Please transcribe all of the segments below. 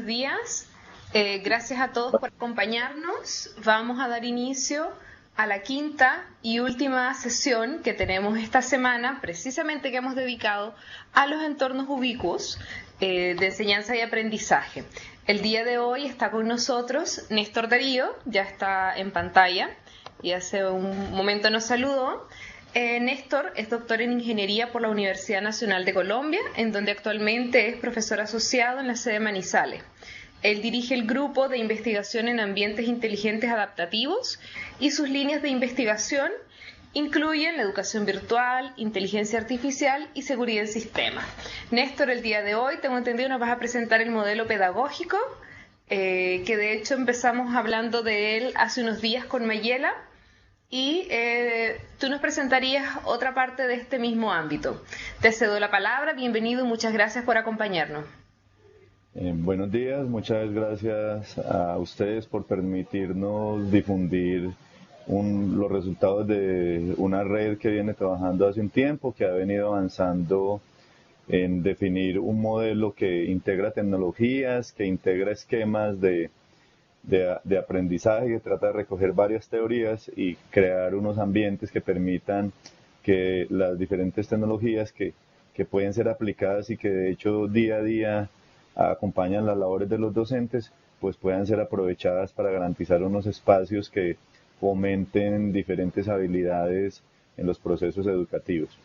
buenos días. Gracias a todos por acompañarnos. Vamos a dar inicio a la quinta y última sesión que tenemos esta semana, precisamente que hemos dedicado a los entornos ubicuos de enseñanza y aprendizaje. El día de hoy está con nosotros Néstor Darío, ya está en pantalla y hace un momento nos saludó. Néstor es doctor en Ingeniería por la Universidad Nacional de Colombia, en donde actualmente es profesor asociado en la sede Manizales. Él dirige el grupo de investigación en ambientes inteligentes adaptativos y sus líneas de investigación incluyen la educación virtual, inteligencia artificial y seguridad en sistemas. Néstor, el día de hoy, tengo entendido, nos vas a presentar el modelo pedagógico, que de hecho empezamos hablando de él hace unos días con Mayela. Y tú nos presentarías otra parte de este mismo ámbito. Te cedo la palabra, bienvenido y muchas gracias por acompañarnos. Buenos días, muchas gracias a ustedes por permitirnos difundir los resultados de una red que viene trabajando hace un tiempo, que ha venido avanzando en definir un modelo que integra tecnologías, que integra esquemas de aprendizaje, que trata de recoger varias teorías y crear unos ambientes que permitan que las diferentes tecnologías que pueden ser aplicadas y que de hecho día a día acompañan las labores de los docentes, pues puedan ser aprovechadas para garantizar unos espacios que fomenten diferentes habilidades en los procesos educativos.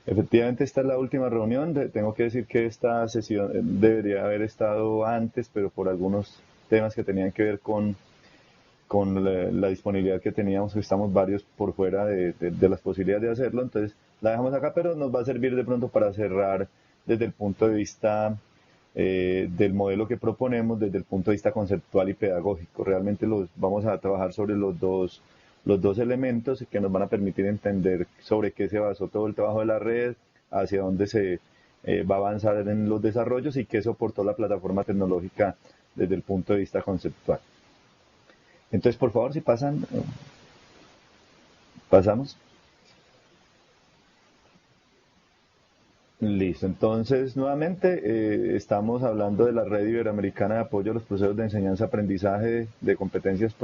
Efectivamente, esta es la última reunión. Tengo que decir que esta sesión debería haber estado antes, pero por algunos temas que tenían que ver con la disponibilidad que teníamos, estamos varios por fuera de las posibilidades de hacerlo, entonces la dejamos acá, pero nos va a servir de pronto para cerrar desde el punto de vista del modelo que proponemos, desde el punto de vista conceptual y pedagógico. Realmente vamos a trabajar sobre los dos elementos que nos van a permitir entender sobre qué se basó todo el trabajo de la red, hacia dónde se va a avanzar en los desarrollos y qué soportó la plataforma tecnológica desde el punto de vista conceptual. Entonces, por favor, si pasamos. Listo, entonces nuevamente estamos hablando de la Red Iberoamericana de Apoyo a los Procesos de Enseñanza-Aprendizaje de Competencias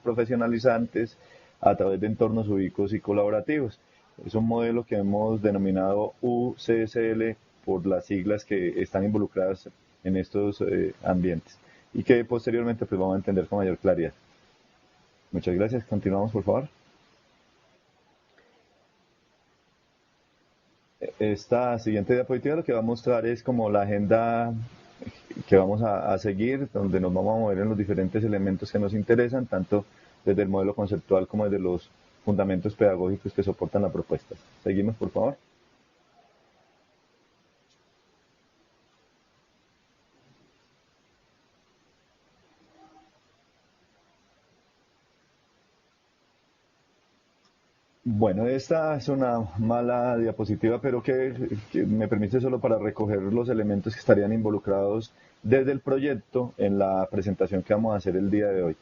Profesionalizantes a través de entornos ubicuos y colaborativos. Es un modelo que hemos denominado UCSL por las siglas que están involucradas en estos ambientes y que posteriormente pues vamos a entender con mayor claridad. Muchas gracias. Continuamos, por favor. Esta siguiente diapositiva lo que va a mostrar es como la agenda que vamos a seguir, donde nos vamos a mover en los diferentes elementos que nos interesan, tanto desde el modelo conceptual como desde los fundamentos pedagógicos que soportan la propuesta. Seguimos, por favor. Bueno, esta es una mala diapositiva, pero que me permite solo para recoger los elementos que estarían involucrados desde el proyecto en la presentación que vamos a hacer el día de hoy.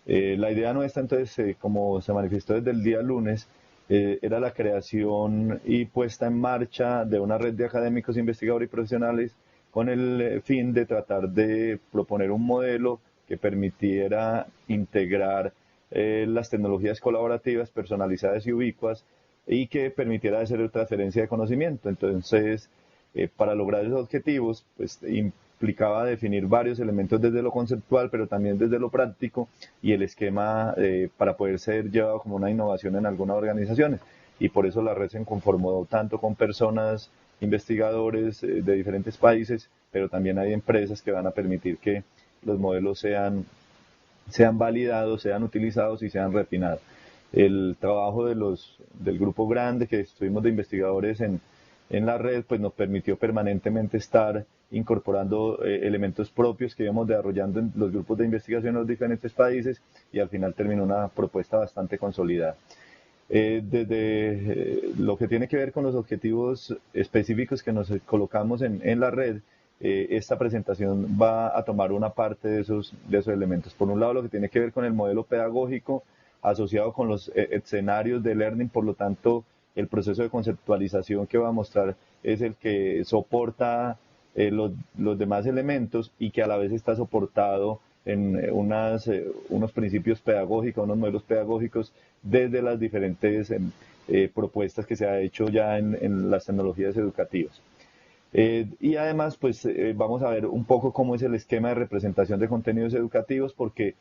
La idea nuestra, entonces, como se manifestó desde el día lunes, era la creación y puesta en marcha de una red de académicos, investigadores y profesionales con el fin de tratar de proponer un modelo que permitiera integrar las tecnologías colaborativas, personalizadas y ubicuas y que permitiera hacer transferencia de conocimiento. Entonces, para lograr esos objetivos, pues implicaba definir varios elementos desde lo conceptual, pero también desde lo práctico y el esquema para poder ser llevado como una innovación en algunas organizaciones. Y por eso la red se conformó tanto con personas, investigadores de diferentes países, pero también hay empresas que van a permitir que los modelos sean validados, sean utilizados y sean refinados. El trabajo del grupo grande que estuvimos de investigadores en la red, pues nos permitió permanentemente estar incorporando elementos propios que íbamos desarrollando en los grupos de investigación en los diferentes países y al final terminó una propuesta bastante consolidada. Desde lo que tiene que ver con los objetivos específicos que nos colocamos en la red, esta presentación va a tomar una parte de esos elementos. Por un lado, lo que tiene que ver con el modelo pedagógico asociado con los escenarios de learning, por lo tanto, el proceso de conceptualización que va a mostrar es el que soporta los demás elementos y que a la vez está soportado en unos principios pedagógicos, unos modelos pedagógicos desde las diferentes propuestas que se ha hecho ya en las tecnologías educativas. Y además, pues vamos a ver un poco cómo es el esquema de representación de contenidos educativos, porque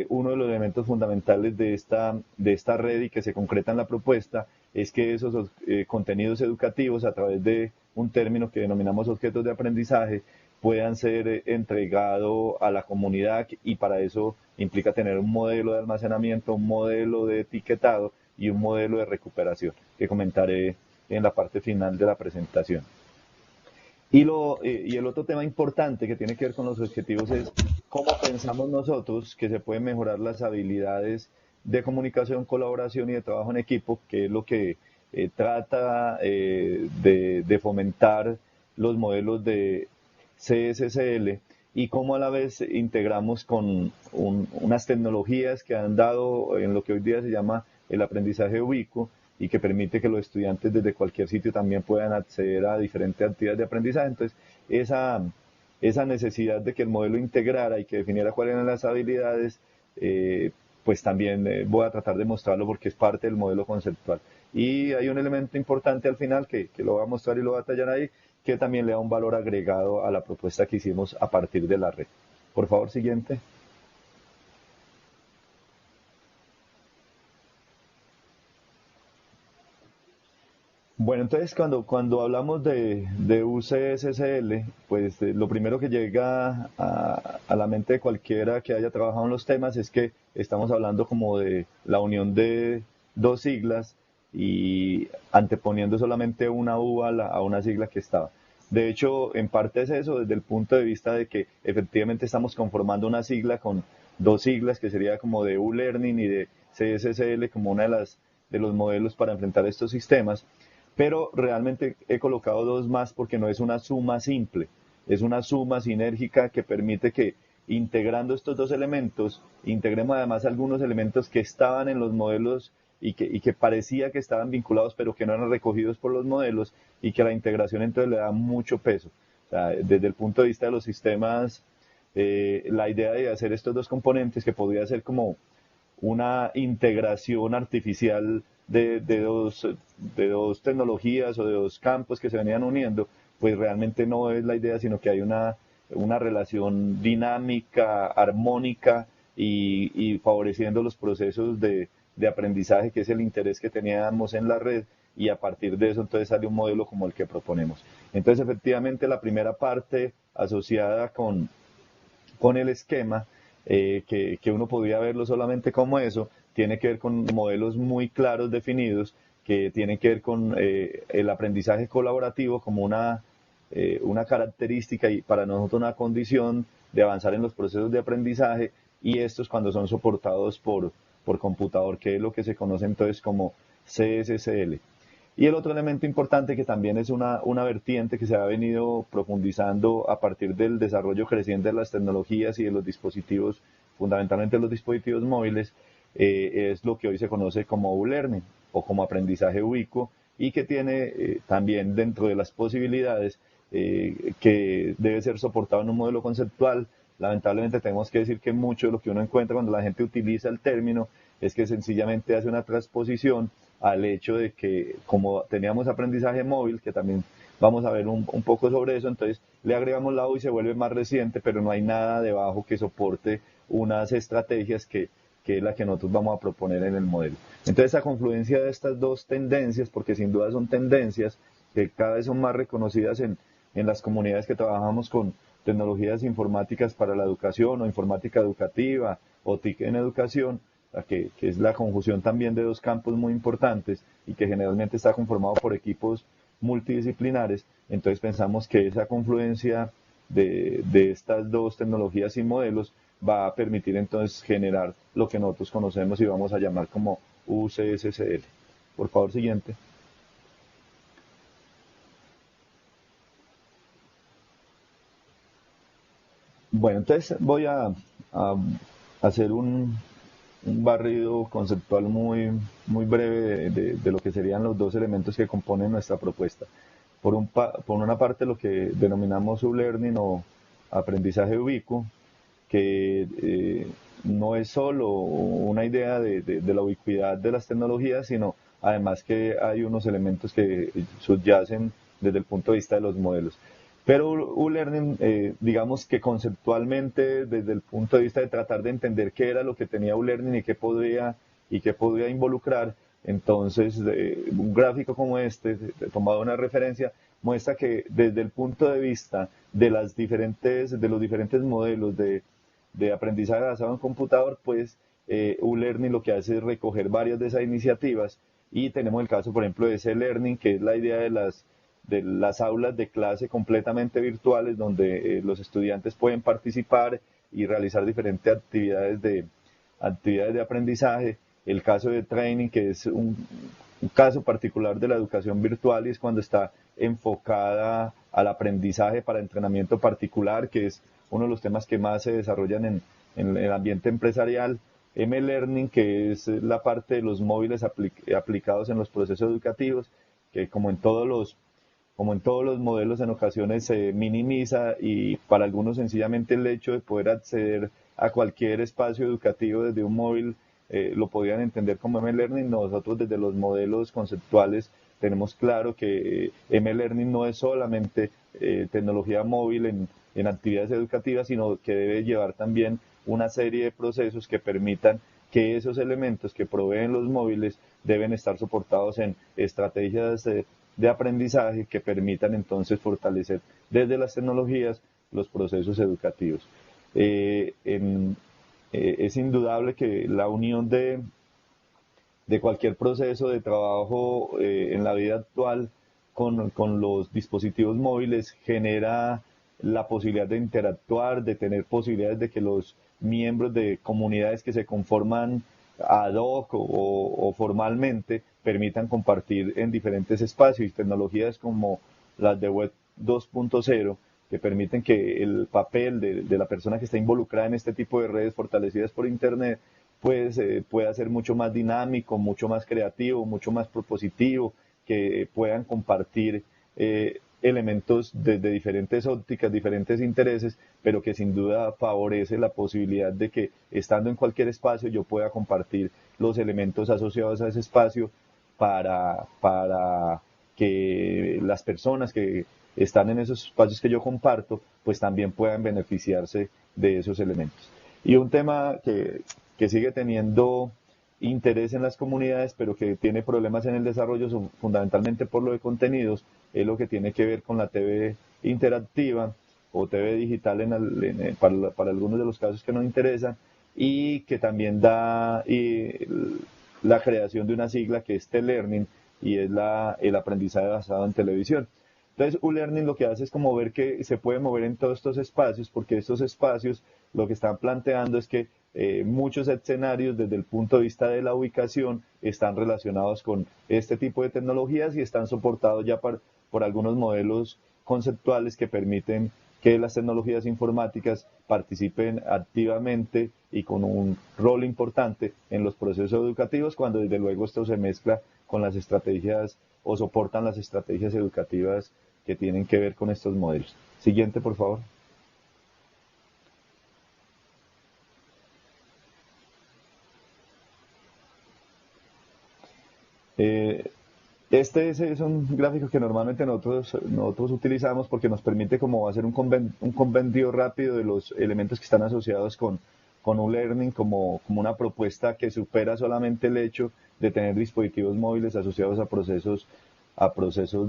uno de los elementos fundamentales de esta red y que se concreta en la propuesta es que esos contenidos educativos, a través de un término que denominamos objetos de aprendizaje, puedan ser entregados a la comunidad, y para eso implica tener un modelo de almacenamiento, un modelo de etiquetado y un modelo de recuperación, que comentaré en la parte final de la presentación. Y el otro tema importante que tiene que ver con los objetivos es cómo pensamos nosotros que se pueden mejorar las habilidades de comunicación, colaboración y de trabajo en equipo, que es lo que trata de fomentar los modelos de CSSL, y cómo a la vez integramos con unas tecnologías que han dado en lo que hoy día se llama el aprendizaje ubicuo, y que permite que los estudiantes desde cualquier sitio también puedan acceder a diferentes actividades de aprendizaje. Entonces, esa necesidad de que el modelo integrara y que definiera cuáles eran las habilidades, pues también voy a tratar de mostrarlo porque es parte del modelo conceptual. Y hay un elemento importante al final que lo voy a mostrar y lo voy a tallar ahí, que también le da un valor agregado a la propuesta que hicimos a partir de la red. Por favor, siguiente. Bueno, entonces cuando hablamos de UCSSL, pues lo primero que llega a la mente de cualquiera que haya trabajado en los temas es que estamos hablando como de la unión de dos siglas y anteponiendo solamente una U a una sigla que estaba. De hecho, en parte es eso, desde el punto de vista de que efectivamente estamos conformando una sigla con dos siglas, que sería como de U-Learning y de CSSL como una de los modelos para enfrentar estos sistemas, pero realmente he colocado dos más porque no es una suma simple, es una suma sinérgica que permite que, integrando estos dos elementos, integremos además algunos elementos que estaban en los modelos y que parecía que estaban vinculados pero que no eran recogidos por los modelos, y que la integración entonces le da mucho peso. O sea, desde el punto de vista de los sistemas, la idea de hacer estos dos componentes, que podría ser como una integración artificial de dos tecnologías o de dos campos que se venían uniendo, pues realmente no es la idea, sino que hay una relación dinámica, armónica y favoreciendo los procesos de aprendizaje, que es el interés que teníamos en la red, y a partir de eso entonces sale un modelo como el que proponemos. Entonces efectivamente la primera parte asociada con el esquema, que uno podría verlo solamente como eso, tiene que ver con modelos muy claros, definidos, que tienen que ver con el aprendizaje colaborativo como una característica y para nosotros una condición de avanzar en los procesos de aprendizaje, y estos cuando son soportados por computador, que es lo que se conoce entonces como CSSL. Y el otro elemento importante, que también es una vertiente que se ha venido profundizando a partir del desarrollo creciente de las tecnologías y de los dispositivos, fundamentalmente los dispositivos móviles, es lo que hoy se conoce como U-Learning o como aprendizaje ubicuo, y que tiene también dentro de las posibilidades que debe ser soportado en un modelo conceptual. Lamentablemente tenemos que decir que mucho de lo que uno encuentra cuando la gente utiliza el término es que sencillamente hace una transposición al hecho de que, como teníamos aprendizaje móvil, que también vamos a ver un poco sobre eso, entonces le agregamos la U y se vuelve más reciente, pero no hay nada debajo que soporte unas estrategias que es la que nosotros vamos a proponer en el modelo. Entonces, a confluencia de estas dos tendencias, porque sin duda son tendencias que cada vez son más reconocidas en las comunidades que trabajamos con tecnologías informáticas para la educación, o informática educativa, o TIC en educación, que es la conjunción también de dos campos muy importantes y que generalmente está conformado por equipos multidisciplinares. Entonces pensamos que esa confluencia de estas dos tecnologías y modelos va a permitir entonces generar lo que nosotros conocemos y vamos a llamar como UCSSL. Por favor, siguiente. Bueno, entonces voy a hacer un barrido conceptual muy breve de lo que serían los dos elementos que componen nuestra propuesta. por una parte lo que denominamos sublearning o aprendizaje ubicuo, que no es solo una idea de la ubicuidad de las tecnologías, sino además que hay unos elementos que subyacen desde el punto de vista de los modelos. Pero U-Learning, digamos que conceptualmente, desde el punto de vista de tratar de entender qué era lo que tenía U-Learning y qué podía involucrar, entonces un gráfico como este, tomado una referencia, muestra que desde el punto de vista de los diferentes modelos de aprendizaje basado en computador, pues U-Learning lo que hace es recoger varias de esas iniciativas, y tenemos el caso, por ejemplo, de C-Learning, que es la idea de las aulas de clase completamente virtuales, donde los estudiantes pueden participar y realizar diferentes actividades de aprendizaje. El caso de Training, que es un caso particular de la educación virtual, y es cuando está enfocada al aprendizaje para entrenamiento particular, que es uno de los temas que más se desarrollan en el ambiente empresarial. M-Learning, que es la parte de los móviles aplicados en los procesos educativos, que como en todos los modelos en ocasiones se minimiza, y para algunos sencillamente el hecho de poder acceder a cualquier espacio educativo desde un móvil lo podían entender como M-Learning. Nosotros desde los modelos conceptuales tenemos claro que M-Learning no es solamente tecnología móvil en actividades educativas, sino que debe llevar también una serie de procesos que permitan que esos elementos que proveen los móviles deben estar soportados en estrategias de aprendizaje que permitan entonces fortalecer desde las tecnologías los procesos educativos. Es indudable que la unión de cualquier proceso de trabajo en la vida actual con los dispositivos móviles genera la posibilidad de interactuar, de tener posibilidades de que los miembros de comunidades que se conforman ad hoc o formalmente permitan compartir en diferentes espacios, y tecnologías como las de Web 2.0 que permiten que el papel de la persona que está involucrada en este tipo de redes fortalecidas por Internet pues pueda ser mucho más dinámico, mucho más creativo, mucho más propositivo, que puedan compartir elementos desde diferentes ópticas, diferentes intereses, pero que sin duda favorece la posibilidad de que estando en cualquier espacio yo pueda compartir los elementos asociados a ese espacio para que las personas que están en esos espacios que yo comparto, pues también puedan beneficiarse de esos elementos. Y un tema que sigue teniendo interés en las comunidades, pero que tiene problemas en el desarrollo, fundamentalmente por lo de contenidos, es lo que tiene que ver con la TV interactiva o TV digital para algunos de los casos que nos interesan, y que también da la creación de una sigla que es T-Learning, y es el aprendizaje basado en televisión. Entonces, U-Learning lo que hace es como ver que se puede mover en todos estos espacios, porque estos espacios lo que están planteando es que muchos escenarios desde el punto de vista de la ubicación están relacionados con este tipo de tecnologías y están soportados ya por algunos modelos conceptuales que permiten que las tecnologías informáticas participen activamente y con un rol importante en los procesos educativos, cuando desde luego esto se mezcla con las estrategias o soportan las estrategias educativas que tienen que ver con estos modelos. Siguiente, por favor. Este es un gráfico que normalmente nosotros utilizamos porque nos permite como hacer un compendio rápido de los elementos que están asociados con U-Learning como una propuesta que supera solamente el hecho de tener dispositivos móviles asociados a procesos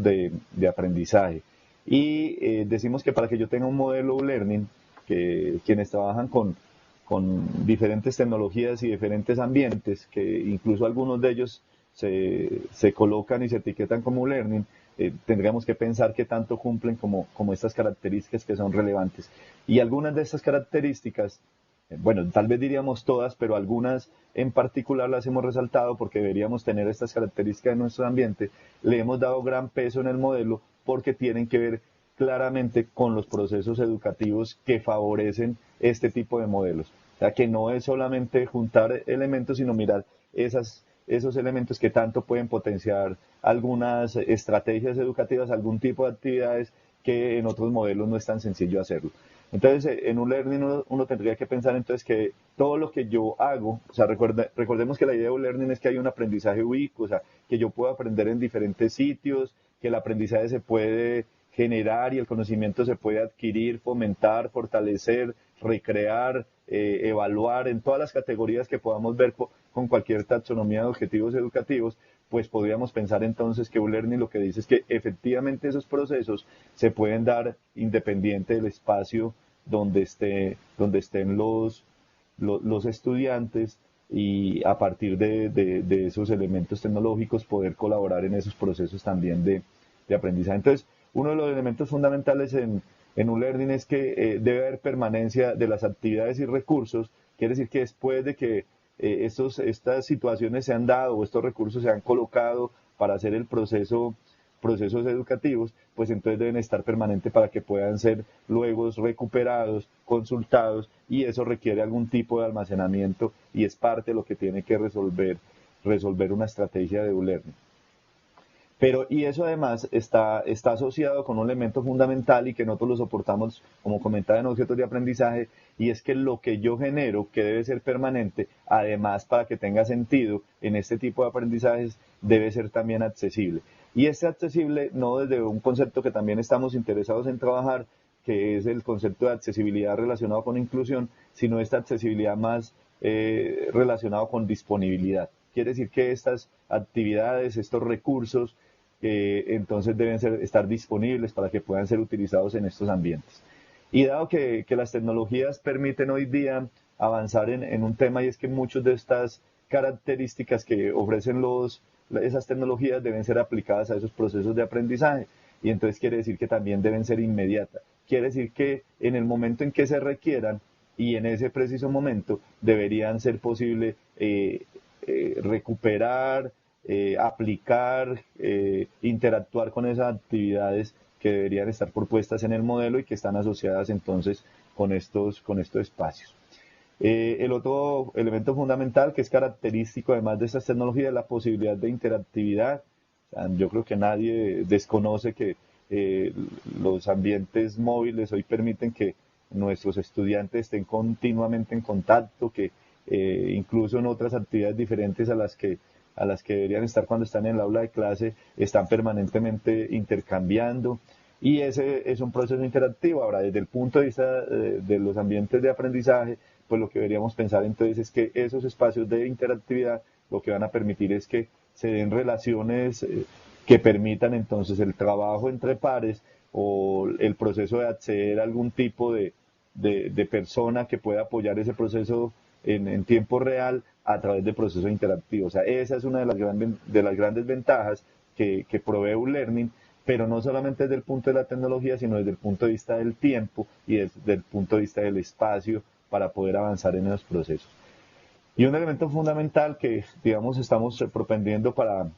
de aprendizaje. Y decimos que para que yo tenga un modelo U-Learning, que quienes trabajan con diferentes tecnologías y diferentes ambientes, que incluso algunos de ellos se colocan y se etiquetan como learning, tendríamos que pensar qué tanto cumplen como estas características que son relevantes. Y algunas de estas características, bueno, tal vez diríamos todas, pero algunas en particular las hemos resaltado porque deberíamos tener estas características en nuestro ambiente. Le hemos dado gran peso en el modelo porque tienen que ver claramente con los procesos educativos que favorecen este tipo de modelos. O sea, que no es solamente juntar elementos, sino mirar esos elementos que tanto pueden potenciar algunas estrategias educativas, algún tipo de actividades que en otros modelos no es tan sencillo hacerlo. Entonces, en un learning uno tendría que pensar entonces que todo lo que yo hago, o sea, recordemos que la idea de un learning es que hay un aprendizaje ubicuo, o sea, que yo puedo aprender en diferentes sitios, que el aprendizaje se puede generar y el conocimiento se puede adquirir, fomentar, fortalecer, recrear, evaluar en todas las categorías que podamos ver con cualquier taxonomía de objetivos educativos, pues podríamos pensar entonces que un learning lo que dice es que efectivamente esos procesos se pueden dar independiente del espacio donde estén los estudiantes y a partir de esos elementos tecnológicos poder colaborar en esos procesos también de aprendizaje. Entonces, uno de los elementos fundamentales en un learning es que debe haber permanencia de las actividades y recursos, quiere decir que después de que estas situaciones se han dado o estos recursos se han colocado para hacer el procesos educativos, pues entonces deben estar permanentes para que puedan ser luego recuperados, consultados, y eso requiere algún tipo de almacenamiento y es parte de lo que tiene que resolver una estrategia de e-learning. Pero, y eso además está asociado con un elemento fundamental y que nosotros lo soportamos, como comentaba en objetos de aprendizaje, y es que lo que yo genero, que debe ser permanente, además para que tenga sentido en este tipo de aprendizajes, debe ser también accesible. Y este accesible no desde un concepto que también estamos interesados en trabajar, que es el concepto de accesibilidad relacionado con inclusión, sino esta accesibilidad más relacionado con disponibilidad. Quiere decir que estas actividades, estos recursos, entonces deben estar disponibles para que puedan ser utilizados en estos ambientes. Y dado que las tecnologías permiten hoy día avanzar en un tema, y es que muchas de estas características que ofrecen esas tecnologías deben ser aplicadas a esos procesos de aprendizaje, y entonces quiere decir que también deben ser inmediatas. Quiere decir que en el momento en que se requieran y en ese preciso momento deberían ser posible recuperar, aplicar, interactuar con esas actividades que deberían estar propuestas en el modelo y que están asociadas entonces con estos espacios. El otro elemento fundamental que es característico además de estas tecnologías es la posibilidad de interactividad. O sea, yo creo que nadie desconoce que los ambientes móviles hoy permiten que nuestros estudiantes estén continuamente en contacto, que incluso en otras actividades diferentes a las que deberían estar cuando están en el aula de clase, están permanentemente intercambiando, y ese es un proceso interactivo. Ahora, desde el punto de vista de los ambientes de aprendizaje, pues lo que deberíamos pensar entonces es que esos espacios de interactividad lo que van a permitir es que se den relaciones que permitan entonces el trabajo entre pares o el proceso de acceder a algún tipo de persona que pueda apoyar ese proceso en tiempo real a través de procesos interactivos. O sea, esa es una de las grandes ventajas que provee un learning, pero no solamente desde el punto de la tecnología, sino desde el punto de vista del tiempo y desde el punto de vista del espacio para poder avanzar en esos procesos. Y un elemento fundamental que, digamos, estamos propendiendo para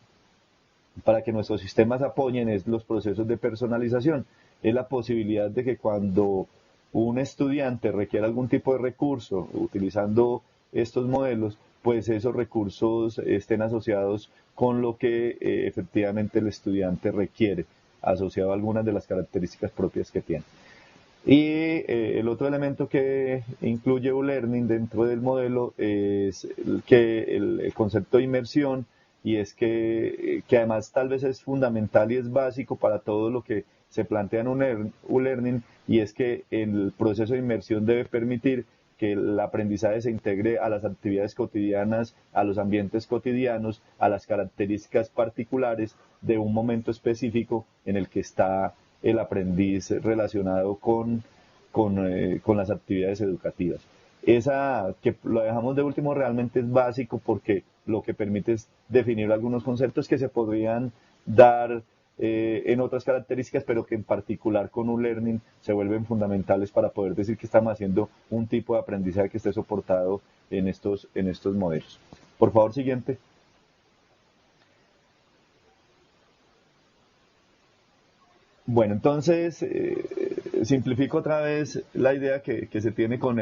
que nuestros sistemas apoyen es los procesos de personalización. Es la posibilidad de que cuando un estudiante requiere algún tipo de recurso utilizando estos modelos, pues esos recursos estén asociados con lo que efectivamente el estudiante requiere, asociado a algunas de las características propias que tiene. Y el otro elemento que incluye e-learning dentro del modelo es el concepto de inmersión, y es que además tal vez es fundamental y es básico para todo lo que se plantea en un e-learning, y es que el proceso de inmersión debe permitir que el aprendizaje se integre a las actividades cotidianas, a los ambientes cotidianos, a las características particulares de un momento específico en el que está el aprendiz relacionado con las actividades educativas. Esa que lo dejamos de último realmente es básico porque lo que permite es definir algunos conceptos que se podrían dar en otras características, pero que en particular con un learning se vuelven fundamentales para poder decir que estamos haciendo un tipo de aprendizaje que esté soportado en estos modelos. Por favor, siguiente. Bueno, entonces simplifico otra vez la idea que se tiene con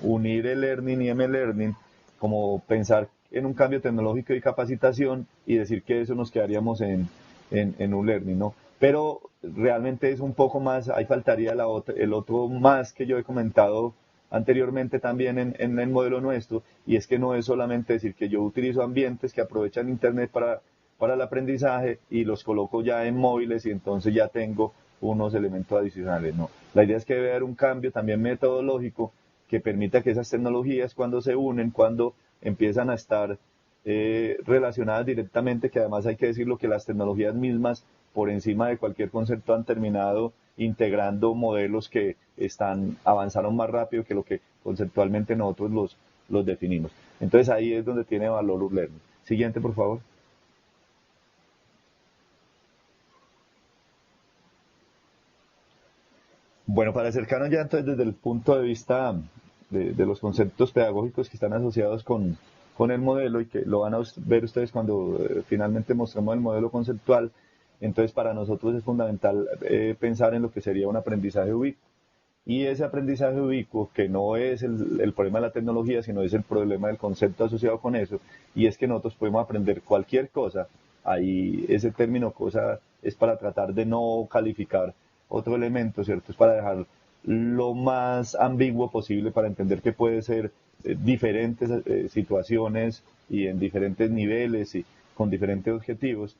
unir el learning y m-learning, como pensar en un cambio tecnológico y capacitación y decir que eso nos quedaríamos en un learning, ¿no? Pero realmente es un poco más, ahí faltaría el otro más que yo he comentado anteriormente también en el modelo nuestro, y es que no es solamente decir que yo utilizo ambientes que aprovechan Internet para el aprendizaje y los coloco ya en móviles y entonces ya tengo unos elementos adicionales, no. La idea es que debe haber un cambio también metodológico que permita que esas tecnologías cuando se unen, cuando empiezan a estar relacionadas directamente, que además hay que decirlo que las tecnologías mismas por encima de cualquier concepto han terminado integrando modelos que avanzaron más rápido que lo que conceptualmente nosotros los definimos. Entonces ahí es donde tiene valor Learning. Siguiente, por favor. Bueno, para acercarnos ya entonces desde el punto de vista de los conceptos pedagógicos que están asociados con el modelo y que lo van a ver ustedes cuando finalmente mostramos el modelo conceptual, entonces para nosotros es fundamental pensar en lo que sería un aprendizaje ubicuo. Y ese aprendizaje ubicuo, que no es el problema de la tecnología, sino es el problema del concepto asociado con eso, y es que nosotros podemos aprender cualquier cosa. Ahí ese término cosa es para tratar de no calificar otro elemento, ¿cierto? Es para dejar lo más ambiguo posible para entender que puede ser diferentes situaciones y en diferentes niveles y con diferentes objetivos,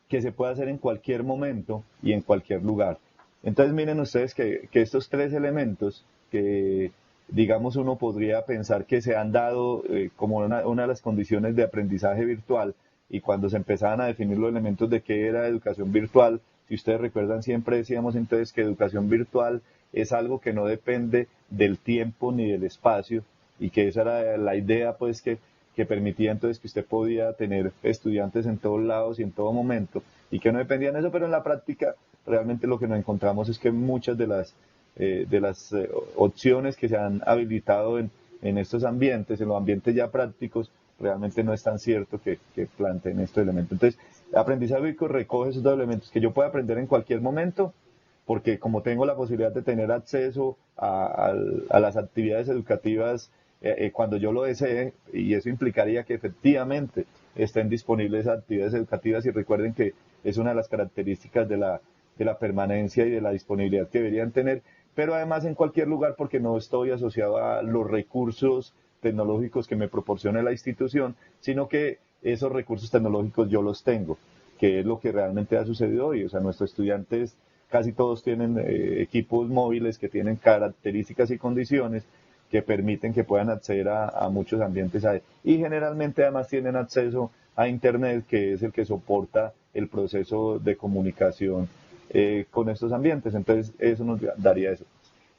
que se puede hacer en cualquier momento y en cualquier lugar. Entonces miren ustedes que estos tres elementos que digamos uno podría pensar que se han dado como una de las condiciones de aprendizaje virtual, y cuando se empezaban a definir los elementos de qué era educación virtual, si ustedes recuerdan siempre decíamos entonces que educación virtual es algo que no depende del tiempo ni del espacio, y que esa era la idea pues que permitía entonces que usted podía tener estudiantes en todos lados y en todo momento, y que no dependían de eso, pero en la práctica realmente lo que nos encontramos es que muchas de las opciones que se han habilitado en estos ambientes, en los ambientes ya prácticos, realmente no es tan cierto que planteen estos elementos. Entonces, aprendizaje ubicuo recoge esos dos elementos, que yo pueda aprender en cualquier momento, porque como tengo la posibilidad de tener acceso a las actividades educativas cuando yo lo desee, y eso implicaría que efectivamente estén disponibles actividades educativas, y recuerden que es una de las características de la permanencia y de la disponibilidad que deberían tener, pero además en cualquier lugar porque no estoy asociado a los recursos tecnológicos que me proporcione la institución, sino que esos recursos tecnológicos yo los tengo, que es lo que realmente ha sucedido hoy. O sea, nuestros estudiantes casi todos tienen equipos móviles que tienen características y condiciones que permiten que puedan acceder a muchos ambientes ahí. Y generalmente además tienen acceso a Internet, que es el que soporta el proceso de comunicación con estos ambientes. Entonces eso nos daría eso.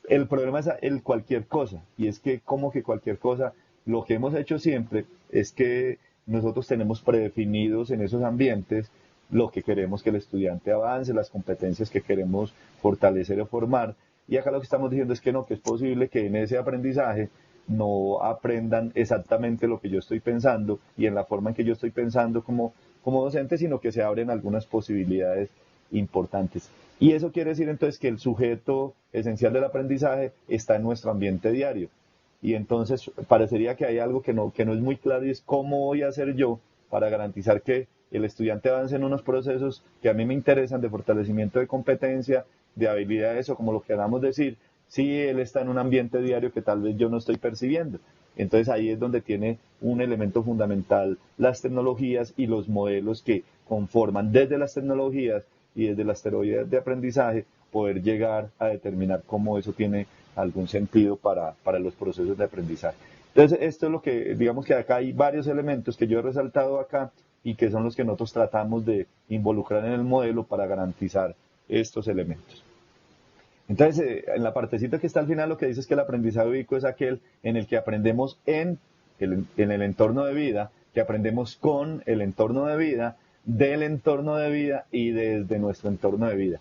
El problema es el cualquier cosa, y es que como que cualquier cosa, lo que hemos hecho siempre es que nosotros tenemos predefinidos en esos ambientes lo que queremos que el estudiante avance, las competencias que queremos fortalecer o formar, y acá lo que estamos diciendo es que no, que es posible que en ese aprendizaje no aprendan exactamente lo que yo estoy pensando y en la forma en que yo estoy pensando como docente, sino que se abren algunas posibilidades importantes. Y eso quiere decir entonces que el sujeto esencial del aprendizaje está en nuestro ambiente diario. Y entonces parecería que hay algo que no es muy claro, y es cómo voy a hacer yo para garantizar que el estudiante avance en unos procesos que a mí me interesan de fortalecimiento de competencia, de habilidades o como lo queramos decir, si él está en un ambiente diario que tal vez yo no estoy percibiendo. Entonces ahí es donde tiene un elemento fundamental las tecnologías y los modelos que conforman desde las tecnologías y desde las teorías de aprendizaje poder llegar a determinar cómo eso tiene algún sentido para los procesos de aprendizaje. Entonces, esto es lo que, digamos que acá hay varios elementos que yo he resaltado acá y que son los que nosotros tratamos de involucrar en el modelo para garantizar estos elementos. Entonces, en la partecita que está al final, lo que dice es que el aprendizaje ubicuo es aquel en el que aprendemos en el entorno de vida, que aprendemos con el entorno de vida, del entorno de vida y desde nuestro entorno de vida.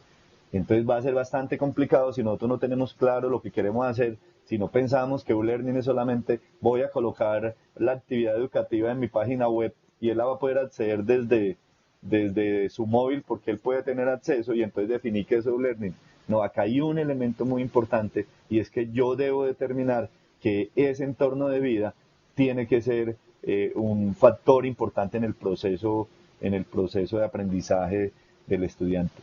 Entonces va a ser bastante complicado si nosotros no tenemos claro lo que queremos hacer, si no pensamos que un learning es solamente voy a colocar la actividad educativa en mi página web y él la va a poder acceder desde su móvil porque él puede tener acceso y entonces definir que es un learning. No, acá hay un elemento muy importante, y es que yo debo determinar que ese entorno de vida tiene que ser un factor importante en el proceso de aprendizaje del estudiante.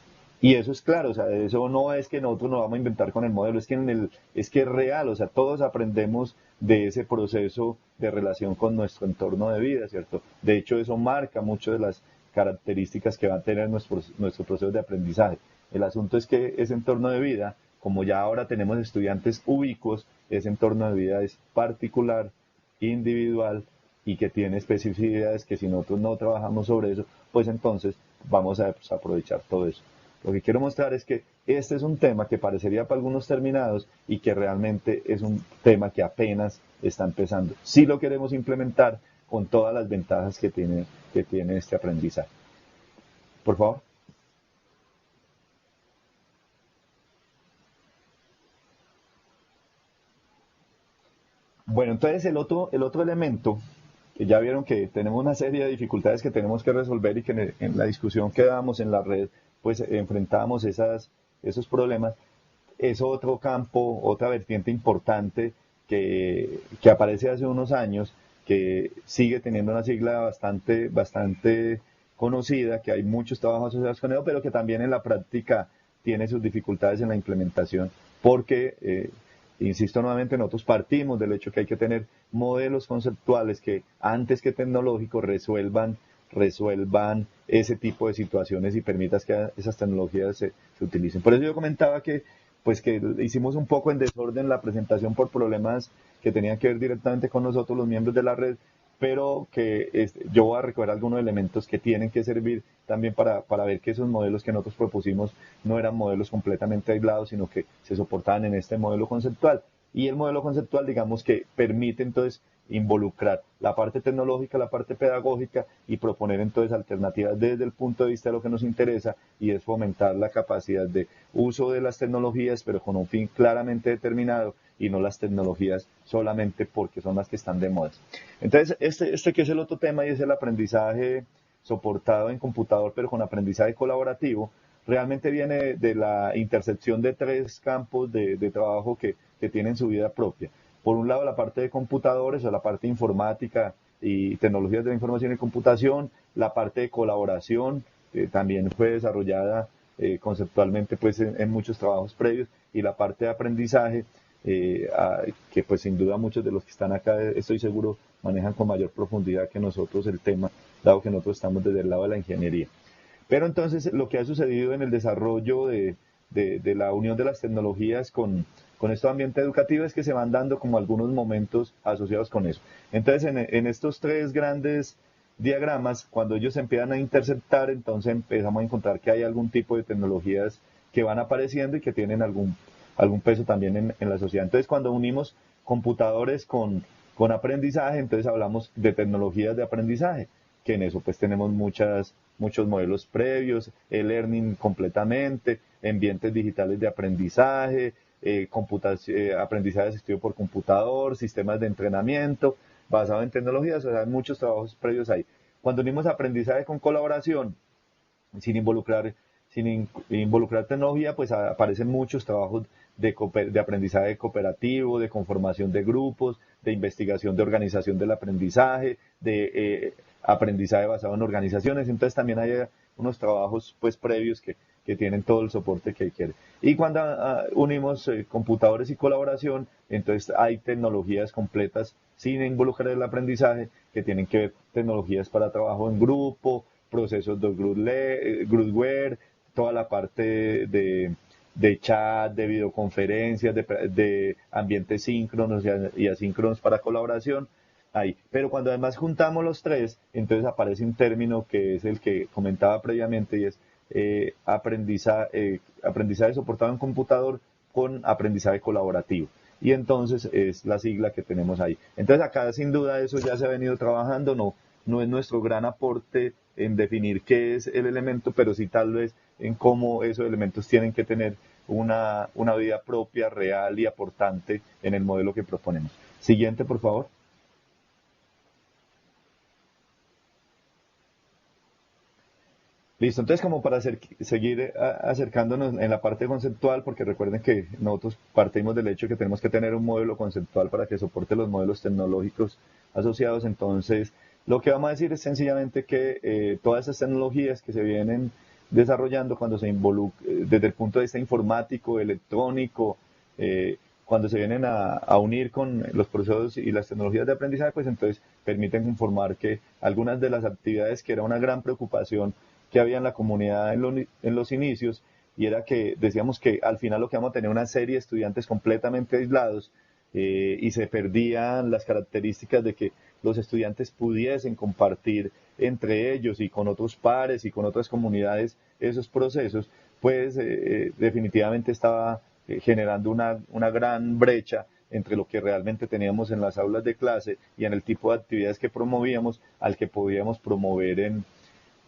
Y eso es claro, o sea, eso no es que nosotros nos vamos a inventar con el modelo, es que es real, o sea, todos aprendemos de ese proceso de relación con nuestro entorno de vida, ¿cierto? De hecho, eso marca mucho de las características que va a tener nuestro proceso de aprendizaje. El asunto es que ese entorno de vida, como ya ahora tenemos estudiantes ubicuos, ese entorno de vida es particular, individual y que tiene especificidades que si nosotros no trabajamos sobre eso, pues entonces vamos a aprovechar todo eso. Lo que quiero mostrar es que este es un tema que parecería para algunos terminados y que realmente es un tema que apenas está empezando. Si lo queremos implementar con todas las ventajas que tiene este aprendizaje. Por favor. Bueno, entonces el otro elemento, que ya vieron que tenemos una serie de dificultades que tenemos que resolver y que en la discusión que dábamos en la red, pues enfrentábamos esos problemas, es otro campo, otra vertiente importante que aparece hace unos años, que sigue teniendo una sigla bastante conocida, que hay muchos trabajos asociados con ello, pero que también en la práctica tiene sus dificultades en la implementación, porque insisto nuevamente, nosotros partimos del hecho que hay que tener modelos conceptuales que antes que tecnológicos resuelvan ese tipo de situaciones y permitas que esas tecnologías se utilicen. Por eso yo comentaba que pues que hicimos un poco en desorden la presentación por problemas que tenían que ver directamente con nosotros, los miembros de la red, pero que yo voy a recoger algunos elementos que tienen que servir también para ver que esos modelos que nosotros propusimos no eran modelos completamente aislados, sino que se soportaban en este modelo conceptual. Y el modelo conceptual, digamos que permite entonces involucrar la parte tecnológica, la parte pedagógica y proponer entonces alternativas desde el punto de vista de lo que nos interesa y es fomentar la capacidad de uso de las tecnologías, pero con un fin claramente determinado y no las tecnologías solamente porque son las que están de moda. Entonces, este que es el otro tema y es el aprendizaje soportado en computador, pero con aprendizaje colaborativo, realmente viene de la intersección de tres campos de trabajo que tienen su vida propia. Por un lado, la parte de computadores o la parte informática y tecnologías de la información y computación, la parte de colaboración, que también fue desarrollada conceptualmente pues, en muchos trabajos previos, y la parte de aprendizaje, que pues sin duda muchos de los que están acá, estoy seguro, manejan con mayor profundidad que nosotros el tema, dado que nosotros estamos desde el lado de la ingeniería. Pero entonces lo que ha sucedido en el desarrollo de la unión de las tecnologías con este ambiente educativo es que se van dando como algunos momentos asociados con eso. Entonces en estos tres grandes diagramas, cuando ellos empiezan a interceptar, entonces empezamos a encontrar que hay algún tipo de tecnologías que van apareciendo y que tienen algún peso también en la sociedad. Entonces cuando unimos computadores con aprendizaje, entonces hablamos de tecnologías de aprendizaje, que en eso pues tenemos muchos modelos previos, e-learning completamente, ambientes digitales de aprendizaje, aprendizaje asistido por computador, sistemas de entrenamiento basado en tecnologías, o sea, hay muchos trabajos previos ahí. Cuando unimos aprendizaje con colaboración, sin involucrar tecnología, pues aparecen muchos trabajos de aprendizaje cooperativo, de conformación de grupos, de investigación de organización del aprendizaje, de aprendizaje basado en organizaciones. Entonces también hay unos trabajos pues previos que tienen todo el soporte que quiere. Y cuando unimos computadores y colaboración, entonces hay tecnologías completas sin involucrar el aprendizaje, que tienen que ver tecnologías para trabajo en grupo, procesos de groupware, toda la parte de chat, de videoconferencias, de ambientes síncronos y asíncronos para colaboración. Ahí. Pero cuando además juntamos los tres, entonces aparece un término que es el que comentaba previamente y es aprendizaje soportado en computador con aprendizaje colaborativo. Y entonces es la sigla que tenemos ahí. Entonces acá sin duda eso ya se ha venido trabajando, no es nuestro gran aporte en definir qué es el elemento, pero sí tal vez en cómo esos elementos tienen que tener una vida propia, real y aportante en el modelo que proponemos. Siguiente, por favor. Listo, entonces como para seguir acercándonos en la parte conceptual, porque recuerden que nosotros partimos del hecho que tenemos que tener un modelo conceptual para que soporte los modelos tecnológicos asociados. Entonces, lo que vamos a decir es sencillamente que todas esas tecnologías que se vienen desarrollando cuando se desde el punto de vista informático, electrónico, cuando se vienen a unir con los procesos y las tecnologías de aprendizaje, pues entonces permiten conformar que algunas de las actividades que era una gran preocupación que había en la comunidad en los inicios, y era que decíamos que al final lo que vamos a tener una serie de estudiantes completamente aislados, y se perdían las características de que los estudiantes pudiesen compartir entre ellos y con otros pares y con otras comunidades esos procesos, pues definitivamente estaba generando una gran brecha entre lo que realmente teníamos en las aulas de clase y en el tipo de actividades que promovíamos al que podíamos promover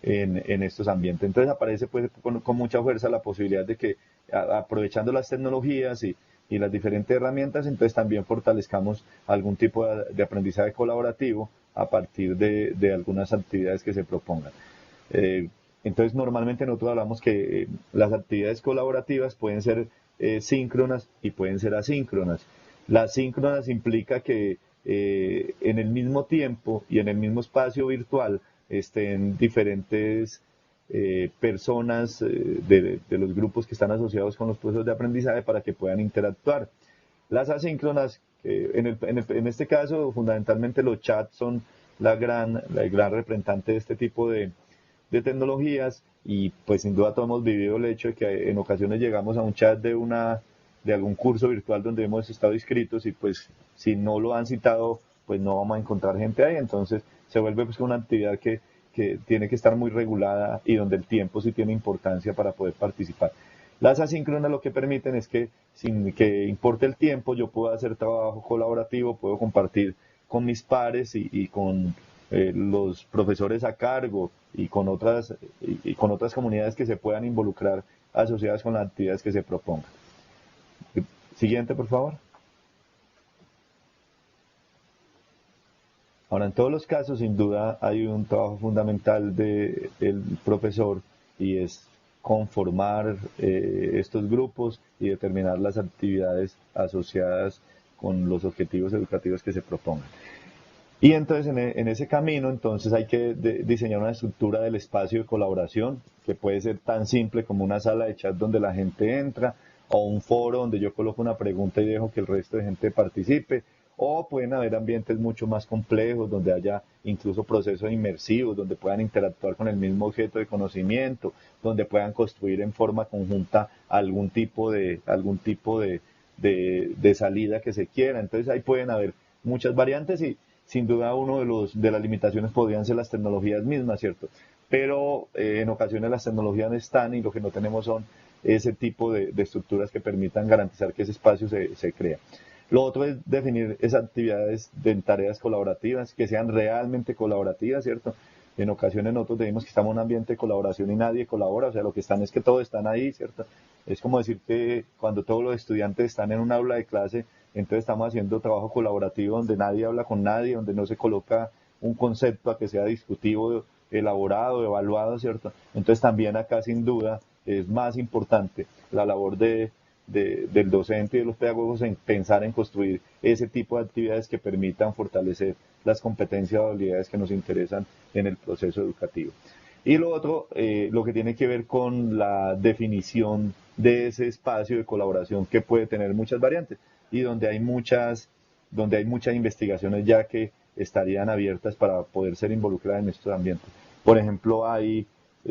en estos ambientes. Entonces aparece pues con mucha fuerza la posibilidad de que aprovechando las tecnologías y las diferentes herramientas, entonces también fortalezcamos algún tipo de aprendizaje colaborativo a partir de algunas actividades que se propongan. Entonces normalmente nosotros hablamos que las actividades colaborativas pueden ser síncronas y pueden ser asíncronas. Las síncronas implica que en el mismo tiempo y en el mismo espacio virtual estén diferentes personas de los grupos que están asociados con los procesos de aprendizaje para que puedan interactuar. Las asíncronas, en este caso, fundamentalmente los chats son el gran representante de este tipo de tecnologías, y pues sin duda todos hemos vivido el hecho de que en ocasiones llegamos a un chat de algún curso virtual donde hemos estado inscritos y pues si no lo han citado, pues no vamos a encontrar gente ahí. Entonces se vuelve pues una actividad que tiene que estar muy regulada y donde el tiempo sí tiene importancia para poder participar. Las asíncronas lo que permiten es que sin que importe el tiempo yo puedo hacer trabajo colaborativo, puedo compartir con mis pares y con los profesores a cargo y con otras comunidades que se puedan involucrar asociadas con las actividades que se propongan. Siguiente, por favor. Ahora, en todos los casos, sin duda, hay un trabajo fundamental del profesor, y es conformar estos grupos y determinar las actividades asociadas con los objetivos educativos que se propongan. Y entonces en ese camino entonces hay que diseñar una estructura del espacio de colaboración, que puede ser tan simple como una sala de chat donde la gente entra, o un foro donde yo coloco una pregunta y dejo que el resto de gente participe, o pueden haber ambientes mucho más complejos donde haya incluso procesos inmersivos, donde puedan interactuar con el mismo objeto de conocimiento, donde puedan construir en forma conjunta algún tipo de salida que se quiera. Entonces ahí pueden haber muchas variantes, y sin duda uno de las limitaciones podrían ser las tecnologías mismas, ¿cierto? Pero en ocasiones las tecnologías no están, y lo que no tenemos son ese tipo de estructuras que permitan garantizar que ese espacio se crea. Lo otro es definir esas actividades en tareas colaborativas, que sean realmente colaborativas, ¿cierto? En ocasiones nosotros decimos que estamos en un ambiente de colaboración y nadie colabora, o sea, lo que están es que todos están ahí, ¿cierto? Es como decir que cuando todos los estudiantes están en un aula de clase, entonces estamos haciendo trabajo colaborativo donde nadie habla con nadie, donde no se coloca un concepto a que sea discutido, elaborado, evaluado, ¿cierto? Entonces también acá sin duda es más importante la labor del docente y de los pedagogos en pensar en construir ese tipo de actividades que permitan fortalecer las competencias o habilidades que nos interesan en el proceso educativo. Y lo otro, lo que tiene que ver con la definición de ese espacio de colaboración, que puede tener muchas variantes y donde hay muchas investigaciones ya que estarían abiertas para poder ser involucradas en estos ambientes. Por ejemplo, hay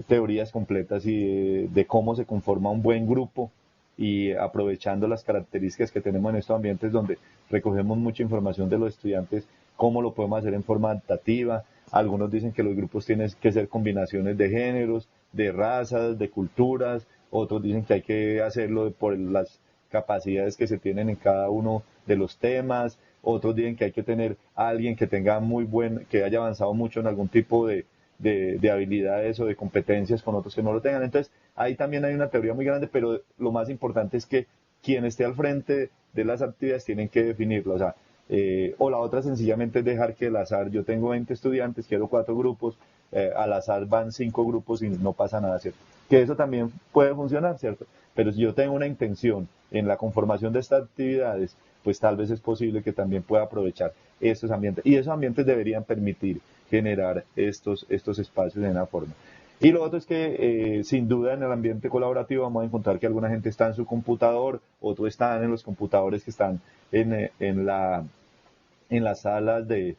teorías completas de cómo se conforma un buen grupo, y aprovechando las características que tenemos en estos ambientes donde recogemos mucha información de los estudiantes, cómo lo podemos hacer en forma adaptativa. Algunos dicen que los grupos tienen que ser combinaciones de géneros, de razas, de culturas. Otros dicen que hay que hacerlo por las capacidades que se tienen en cada uno de los temas. Otros dicen que hay que tener a alguien que tenga que haya avanzado mucho en algún tipo de habilidades o de competencias con otros que no lo tengan. Entonces, ahí también hay una teoría muy grande, pero lo más importante es que quien esté al frente de las actividades tienen que definirlo. O sea, o la otra sencillamente es dejar que el azar, yo tengo 20 estudiantes, quiero 4 grupos, al azar van 5 grupos y no pasa nada, ¿cierto? Que eso también puede funcionar, ¿cierto? Pero si yo tengo una intención en la conformación de estas actividades pues tal vez es posible que también pueda aprovechar estos ambientes. Y esos ambientes deberían permitir generar estos espacios de una forma. Y lo otro es que sin duda en el ambiente colaborativo vamos a encontrar que alguna gente está en su computador, otros están en los computadores que están en las salas de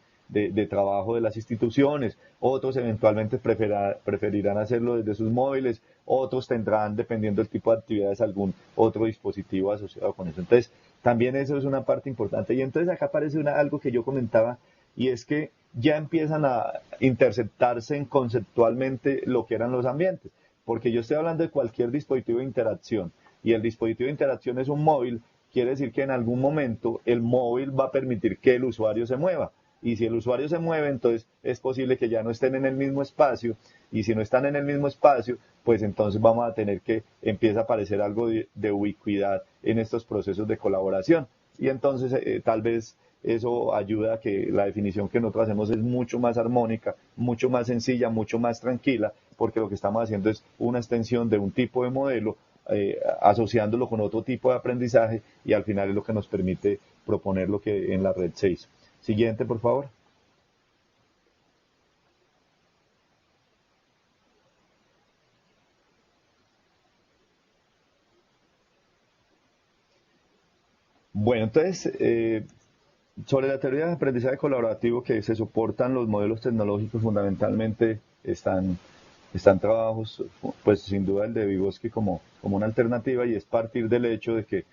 trabajo de las instituciones, otros eventualmente preferirán hacerlo desde sus móviles, otros tendrán, dependiendo del tipo de actividades, algún otro dispositivo asociado con eso. Entonces, también eso es una parte importante. Y entonces acá aparece algo que yo comentaba, y es que ya empiezan a interceptarse conceptualmente lo que eran los ambientes, porque yo estoy hablando de cualquier dispositivo de interacción, y el dispositivo de interacción es un móvil. Quiere decir que en algún momento el móvil va a permitir que el usuario se mueva. Y si el usuario se mueve, entonces es posible que ya no estén en el mismo espacio. Y si no están en el mismo espacio, pues entonces vamos a tener que empieza a aparecer algo de ubicuidad en estos procesos de colaboración. Y entonces tal vez eso ayuda a que la definición que nosotros hacemos es mucho más armónica, mucho más sencilla, mucho más tranquila, porque lo que estamos haciendo es una extensión de un tipo de modelo, asociándolo con otro tipo de aprendizaje, y al final es lo que nos permite proponer lo que en la red se hizo. Siguiente, por favor. Bueno, entonces, sobre la teoría de aprendizaje colaborativo que se soportan los modelos tecnológicos, fundamentalmente están trabajos, pues sin duda el de Vygotsky como una alternativa, y es partir del hecho de que,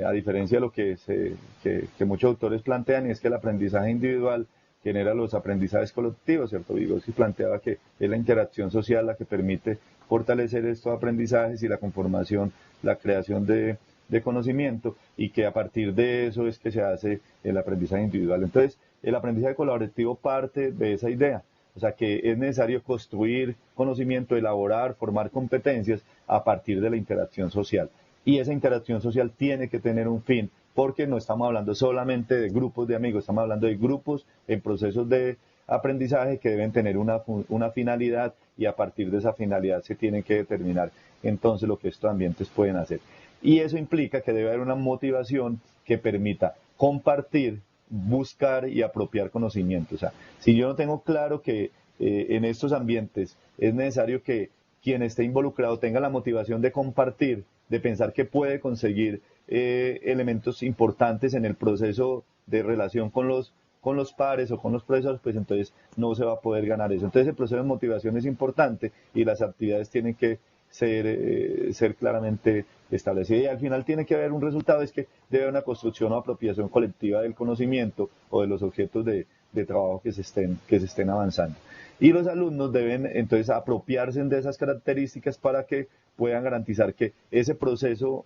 a diferencia de lo que muchos autores plantean, y es que el aprendizaje individual genera los aprendizajes colectivos, ¿cierto? Vygotsky planteaba que es la interacción social la que permite fortalecer estos aprendizajes y la conformación, la creación de conocimiento, y que a partir de eso es que se hace el aprendizaje individual. Entonces, el aprendizaje colaborativo parte de esa idea. O sea, que es necesario construir conocimiento, elaborar, formar competencias a partir de la interacción social. Y esa interacción social tiene que tener un fin, porque no estamos hablando solamente de grupos de amigos, estamos hablando de grupos en procesos de aprendizaje que deben tener una finalidad, y a partir de esa finalidad se tienen que determinar entonces lo que estos ambientes pueden hacer. Y eso implica que debe haber una motivación que permita compartir, buscar y apropiar conocimiento. O sea, si yo no tengo claro que en estos ambientes es necesario que quien esté involucrado tenga la motivación de compartir, de pensar que puede conseguir elementos importantes en el proceso de relación con los pares o con los profesores, pues entonces no se va a poder ganar eso. Entonces el proceso de motivación es importante, y las actividades tienen que ser claramente establecidas. Y al final tiene que haber un resultado, es que debe haber una construcción o apropiación colectiva del conocimiento o de los objetos de trabajo que se estén avanzando. Y los alumnos deben entonces apropiarse de esas características para que puedan garantizar que ese proceso,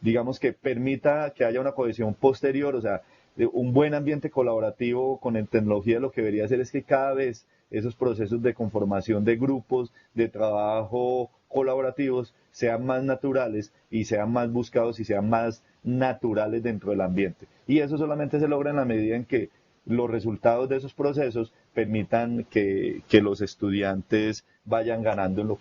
digamos, que permita que haya una cohesión posterior. O sea, un buen ambiente colaborativo con tecnología lo que debería hacer es que cada vez esos procesos de conformación de grupos de trabajo colaborativos sean más naturales y sean más buscados y sean más naturales dentro del ambiente. Y eso solamente se logra en la medida en que los resultados de esos procesos permitan que los estudiantes vayan ganando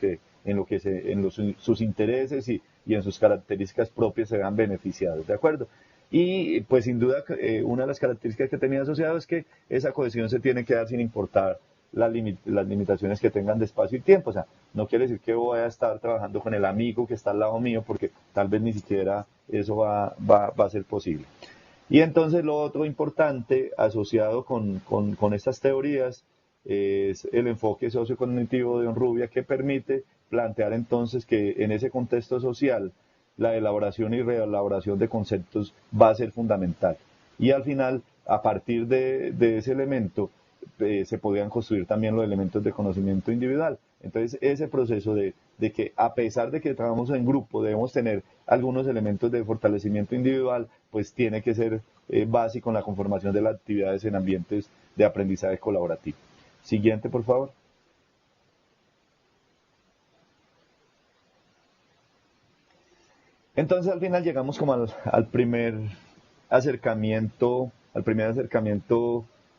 sus intereses y en sus características propias se vean beneficiados, ¿de acuerdo? Y pues sin duda una de las características que tenía asociado es que esa cohesión se tiene que dar sin importar las limitaciones que tengan de espacio y tiempo. O sea, no quiere decir que voy a estar trabajando con el amigo que está al lado mío, porque tal vez ni siquiera eso va a ser posible. Y entonces lo otro importante asociado con estas teorías es el enfoque sociocognitivo de Honrubia, que permite plantear entonces que en ese contexto social la elaboración y reelaboración de conceptos va a ser fundamental. Y al final, a partir de ese elemento, se podían construir también los elementos de conocimiento individual. Entonces, ese proceso de que a pesar de que trabajamos en grupo, debemos tener algunos elementos de fortalecimiento individual, pues tiene que ser básico en la conformación de las actividades en ambientes de aprendizaje colaborativo. Siguiente, por favor. Entonces, al final llegamos como al primer acercamiento,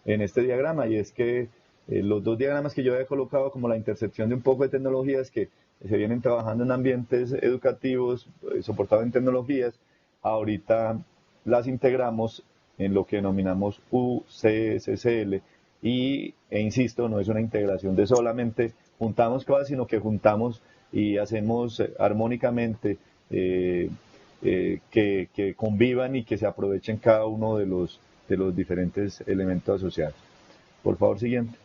en este diagrama, y es que los dos diagramas que yo había colocado como la intersección de un poco de tecnologías que se vienen trabajando en ambientes educativos soportados en tecnologías, ahorita las integramos en lo que denominamos UCSCL e insisto, no es una integración de solamente juntamos cosas, sino que juntamos y hacemos armónicamente que convivan y que se aprovechen cada uno de los diferentes elementos asociados. Por favor, siguiente.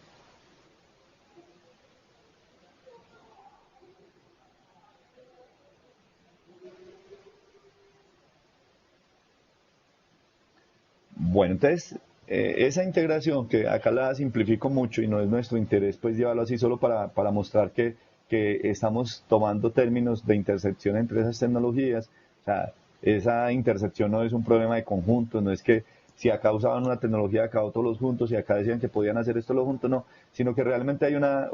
Bueno, entonces, esa integración, que acá la simplifico mucho y no es nuestro interés, pues llevarlo así solo para mostrar que estamos tomando términos de intersección entre esas tecnologías. O sea, esa intersección no es un problema de conjunto, no es que si acá usaban una tecnología, acá todos los juntos, y acá decían que podían hacer esto los juntos, no, sino que realmente hay una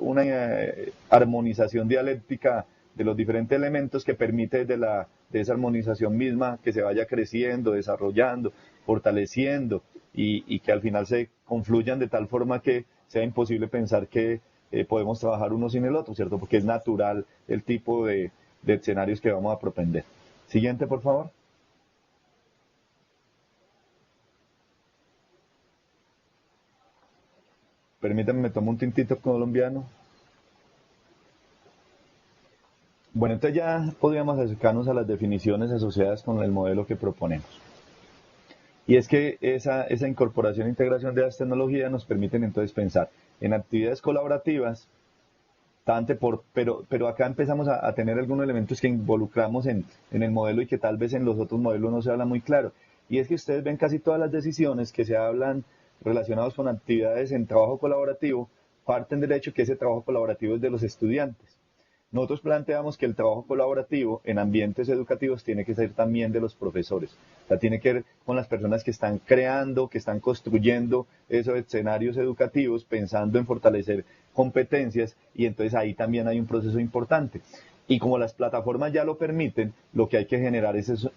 armonización dialéctica de los diferentes elementos que permite de esa armonización misma que se vaya creciendo, desarrollando, fortaleciendo y que al final se confluyan de tal forma que sea imposible pensar que podemos trabajar uno sin el otro, ¿cierto? Porque es natural el tipo de escenarios que vamos a propender. Siguiente, por favor. Permítanme, me tomo un tintito colombiano. Bueno, entonces ya podríamos acercarnos a las definiciones asociadas con el modelo que proponemos. Y es que esa incorporación e integración de las tecnologías nos permiten entonces pensar en actividades colaborativas, pero acá empezamos a tener algunos elementos que involucramos en el modelo y que tal vez en los otros modelos no se habla muy claro. Y es que ustedes ven casi todas las decisiones que se hablan relacionadas con actividades en trabajo colaborativo, parten del hecho que ese trabajo colaborativo es de los estudiantes. Nosotros planteamos que el trabajo colaborativo en ambientes educativos tiene que ser también de los profesores. O sea, tiene que ver con las personas que están creando, que están construyendo esos escenarios educativos, pensando en fortalecer competencias, y entonces ahí también hay un proceso importante. Y como las plataformas ya lo permiten, lo que hay que generar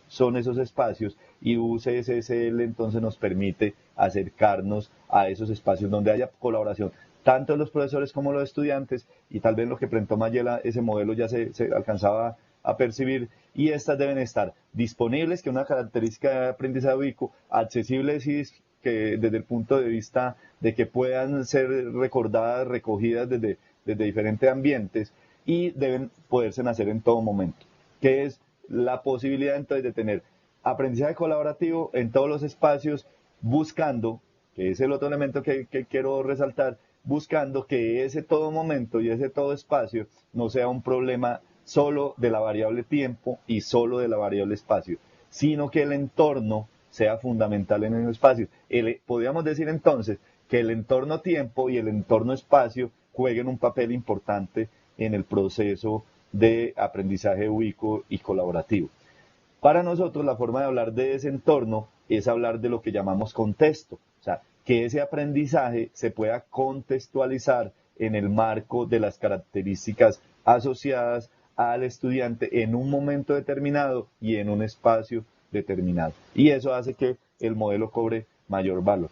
son esos espacios, y UCSSL entonces nos permite acercarnos a esos espacios donde haya colaboración, tanto los profesores como los estudiantes, y tal vez lo que presentó Mayela, ese modelo ya se alcanzaba a percibir, y estas deben estar disponibles, que es una característica de aprendizaje ubicuo, accesibles y que desde el punto de vista de que puedan ser recordadas, recogidas desde diferentes ambientes, y deben poderse hacer en todo momento, que es la posibilidad entonces de tener aprendizaje colaborativo en todos los espacios, buscando, que es el otro elemento que quiero resaltar, buscando que ese todo momento y ese todo espacio no sea un problema solo de la variable tiempo y solo de la variable espacio, sino que el entorno sea fundamental en el espacio. Podríamos decir entonces que el entorno tiempo y el entorno espacio jueguen un papel importante en el proceso de aprendizaje ubicuo y colaborativo. Para nosotros la forma de hablar de ese entorno es hablar de lo que llamamos contexto, o sea, que ese aprendizaje se pueda contextualizar en el marco de las características asociadas al estudiante en un momento determinado y en un espacio determinado. Y eso hace que el modelo cobre mayor valor.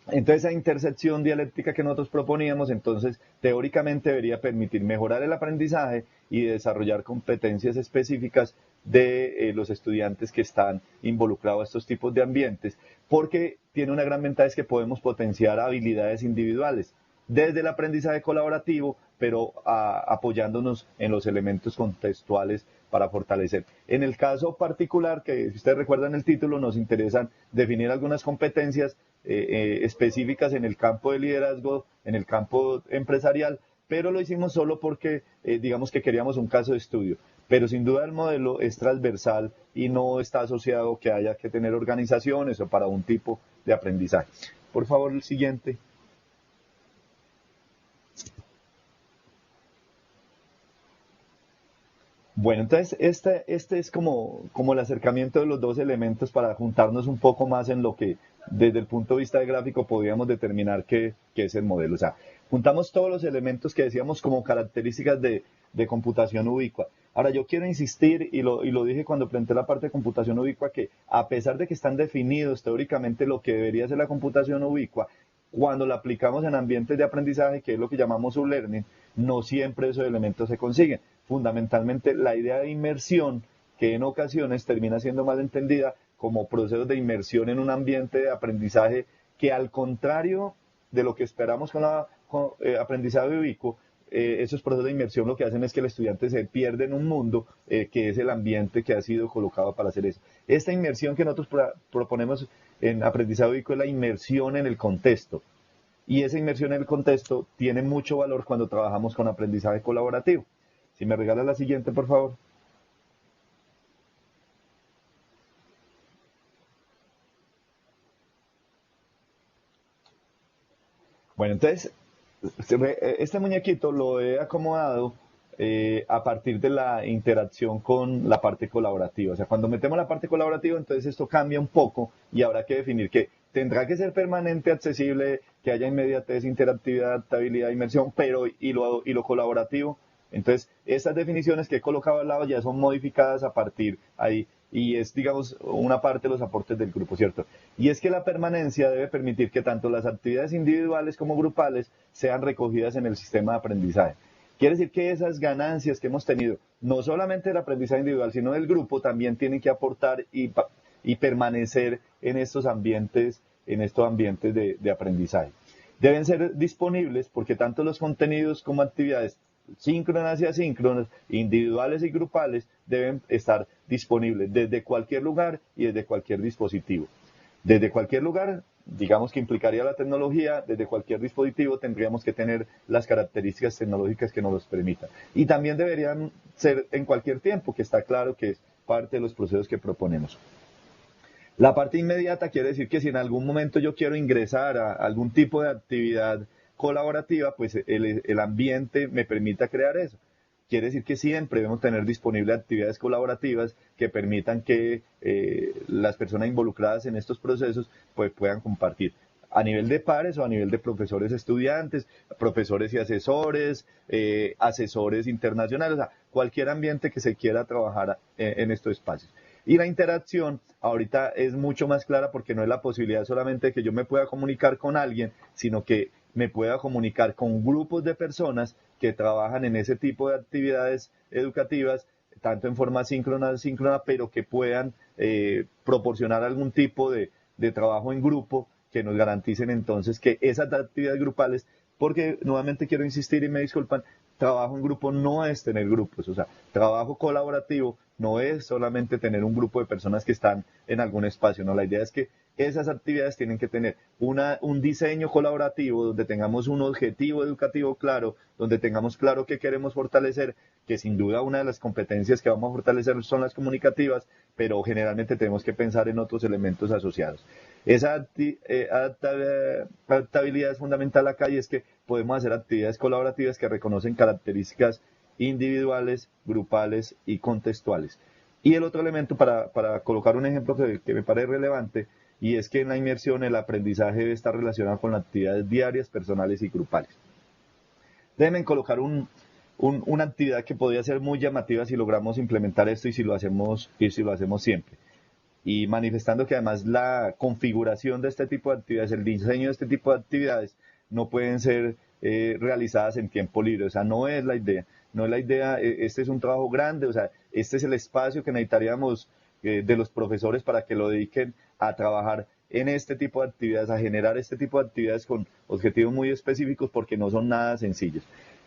Entonces, esa intersección dialéctica que nosotros proponíamos, entonces, teóricamente debería permitir mejorar el aprendizaje y desarrollar competencias específicas de los estudiantes que están involucrados a estos tipos de ambientes, porque tiene una gran ventaja, es que podemos potenciar habilidades individuales desde el aprendizaje colaborativo, pero apoyándonos en los elementos contextuales para fortalecer. En el caso particular, que si ustedes recuerdan el título, nos interesan definir algunas competencias específicas en el campo de liderazgo, en el campo empresarial, pero lo hicimos solo porque digamos que queríamos un caso de estudio. Pero sin duda el modelo es transversal y no está asociado que haya que tener organizaciones o para un tipo de aprendizaje. Por favor, el siguiente. Bueno, entonces este es como el acercamiento de los dos elementos para juntarnos un poco más en lo que desde el punto de vista de gráfico podríamos determinar que es el modelo. O sea, juntamos todos los elementos que decíamos como características de computación ubicua. Ahora yo quiero insistir, y lo dije cuando presenté la parte de computación ubicua, que a pesar de que están definidos teóricamente lo que debería ser la computación ubicua, cuando la aplicamos en ambientes de aprendizaje, que es lo que llamamos sublearning, no siempre esos elementos se consiguen. Fundamentalmente la idea de inmersión, que en ocasiones termina siendo mal entendida, como procesos de inmersión en un ambiente de aprendizaje que, al contrario de lo que esperamos con aprendizaje ubicuo, esos procesos de inmersión lo que hacen es que el estudiante se pierde en un mundo que es el ambiente que ha sido colocado para hacer eso. Esta inmersión que nosotros proponemos en aprendizaje ubicuo es la inmersión en el contexto. Y esa inmersión en el contexto tiene mucho valor cuando trabajamos con aprendizaje colaborativo. Si me regalas la siguiente, por favor. Bueno, entonces, este muñequito lo he acomodado a partir de la interacción con la parte colaborativa. O sea, cuando metemos la parte colaborativa, entonces esto cambia un poco y habrá que definir que tendrá que ser permanente, accesible, que haya inmediatez, interactividad, adaptabilidad, inmersión, pero y lo colaborativo. Entonces, estas definiciones que he colocado al lado ya son modificadas a partir ahí y es, digamos, una parte de los aportes del grupo, ¿cierto? Y es que la permanencia debe permitir que tanto las actividades individuales como grupales sean recogidas en el sistema de aprendizaje. Quiere decir que esas ganancias que hemos tenido, no solamente del aprendizaje individual, sino del grupo, también tienen que aportar y permanecer en estos ambientes de aprendizaje. Deben ser disponibles porque tanto los contenidos como actividades síncronas y asíncronas, individuales y grupales, deben estar disponibles desde cualquier lugar y desde cualquier dispositivo. Desde cualquier lugar, digamos que implicaría la tecnología, desde cualquier dispositivo tendríamos que tener las características tecnológicas que nos los permitan. Y también deberían ser en cualquier tiempo, que está claro que es parte de los procesos que proponemos. La parte inmediata quiere decir que si en algún momento yo quiero ingresar a algún tipo de actividad colaborativa, pues el ambiente me permita crear eso. Quiere decir que siempre debemos tener disponibles actividades colaborativas que permitan que las personas involucradas en estos procesos pues, puedan compartir a nivel de pares o a nivel de profesores estudiantes, profesores y asesores, asesores internacionales, o sea, cualquier ambiente que se quiera trabajar en estos espacios. Y la interacción ahorita es mucho más clara porque no es la posibilidad solamente de que yo me pueda comunicar con alguien, sino que me pueda comunicar con grupos de personas que trabajan en ese tipo de actividades educativas, tanto en forma síncrona, asíncrona, pero que puedan proporcionar algún tipo de trabajo en grupo que nos garanticen entonces que esas actividades grupales, porque nuevamente quiero insistir y me disculpan, trabajo en grupo no es tener grupos, o sea, trabajo colaborativo no es solamente tener un grupo de personas que están en algún espacio, no, la idea es que esas actividades tienen que tener un diseño colaborativo donde tengamos un objetivo educativo claro, donde tengamos claro qué queremos fortalecer, que sin duda una de las competencias que vamos a fortalecer son las comunicativas, pero generalmente tenemos que pensar en otros elementos asociados. Esa adaptabilidad es fundamental acá y es que podemos hacer actividades colaborativas que reconocen características individuales, grupales y contextuales. Y el otro elemento, para colocar un ejemplo que me parece relevante, y es que en la inmersión el aprendizaje debe estar relacionado con las actividades diarias, personales y grupales. Déjenme colocar una actividad que podría ser muy llamativa si logramos implementar esto y si lo hacemos siempre. Y manifestando que además la configuración de este tipo de actividades, el diseño de este tipo de actividades no pueden ser realizadas en tiempo libre, o sea, no es la idea, este es un trabajo grande, o sea, este es el espacio que necesitaríamos de los profesores para que lo dediquen a trabajar en este tipo de actividades, a generar este tipo de actividades con objetivos muy específicos porque no son nada sencillos.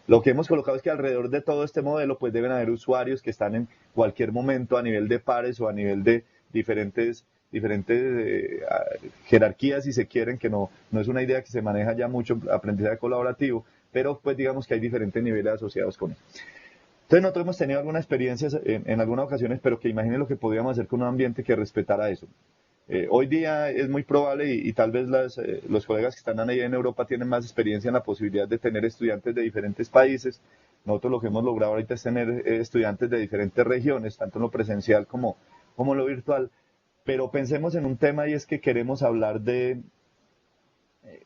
Lo que hemos colocado es que alrededor de todo este modelo pues deben haber usuarios que están en cualquier momento a nivel de pares o a nivel de diferentes jerarquías, si se quieren, que no es una idea que se maneja ya mucho, aprendizaje colaborativo, pero pues digamos que hay diferentes niveles asociados con eso. Entonces nosotros hemos tenido algunas experiencias en algunas ocasiones, pero que imaginen lo que podríamos hacer con un ambiente que respetara eso. Hoy día es muy probable y tal vez los colegas que están ahí en Europa tienen más experiencia en la posibilidad de tener estudiantes de diferentes países. Nosotros lo que hemos logrado ahorita es tener estudiantes de diferentes regiones, tanto en lo presencial como en lo virtual. Pero pensemos en un tema y es que queremos hablar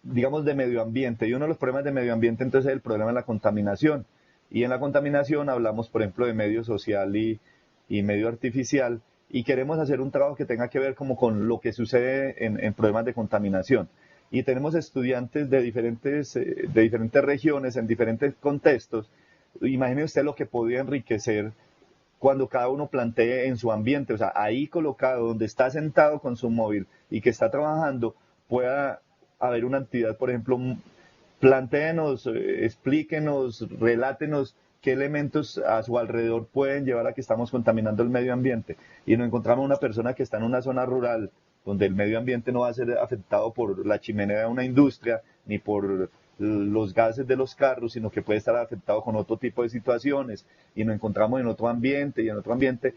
digamos, de medio ambiente. Y uno de los problemas de medio ambiente entonces es el problema de la contaminación. Y en la contaminación hablamos, por ejemplo, de medio social y medio artificial. Y queremos hacer un trabajo que tenga que ver como con lo que sucede en problemas de contaminación. Y tenemos estudiantes de diferentes regiones, en diferentes contextos. Imagine usted lo que podría enriquecer cuando cada uno plantee en su ambiente, o sea, ahí colocado, donde está sentado con su móvil y que está trabajando, pueda haber una actividad, por ejemplo, plantéenos, explíquenos, relátenos qué elementos a su alrededor pueden llevar a que estamos contaminando el medio ambiente. Y nos encontramos una persona que está en una zona rural donde el medio ambiente no va a ser afectado por la chimenea de una industria ni por los gases de los carros, sino que puede estar afectado con otro tipo de situaciones, y nos encontramos en otro ambiente, y en otro ambiente,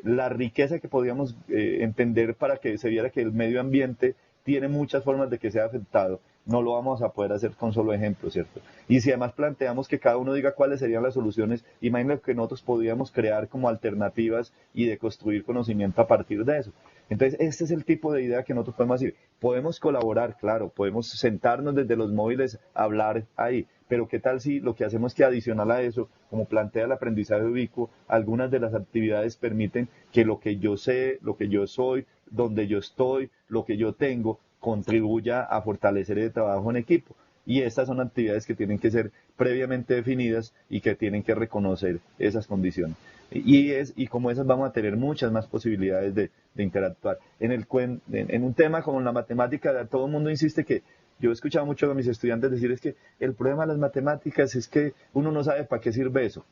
la riqueza que podíamos entender para que se viera que el medio ambiente tiene muchas formas de que sea afectado, no lo vamos a poder hacer con solo ejemplos, ¿cierto? Y si además planteamos que cada uno diga cuáles serían las soluciones, imagínense que nosotros podríamos crear como alternativas y de construir conocimiento a partir de eso. Entonces, este es el tipo de idea que nosotros podemos decir. Podemos colaborar, claro, podemos sentarnos desde los móviles a hablar ahí, pero ¿qué tal si lo que hacemos es que adicional a eso, como plantea el aprendizaje ubicuo, algunas de las actividades permiten que lo que yo sé, lo que yo soy, donde yo estoy, lo que yo tengo, contribuya a fortalecer el trabajo en equipo? Y estas son actividades que tienen que ser previamente definidas y que tienen que reconocer esas condiciones. Y como esas vamos a tener muchas más posibilidades de interactuar. En un tema como la matemática, todo el mundo insiste que, yo he escuchado mucho a mis estudiantes decir, es que el problema de las matemáticas es que uno no sabe para qué sirve eso.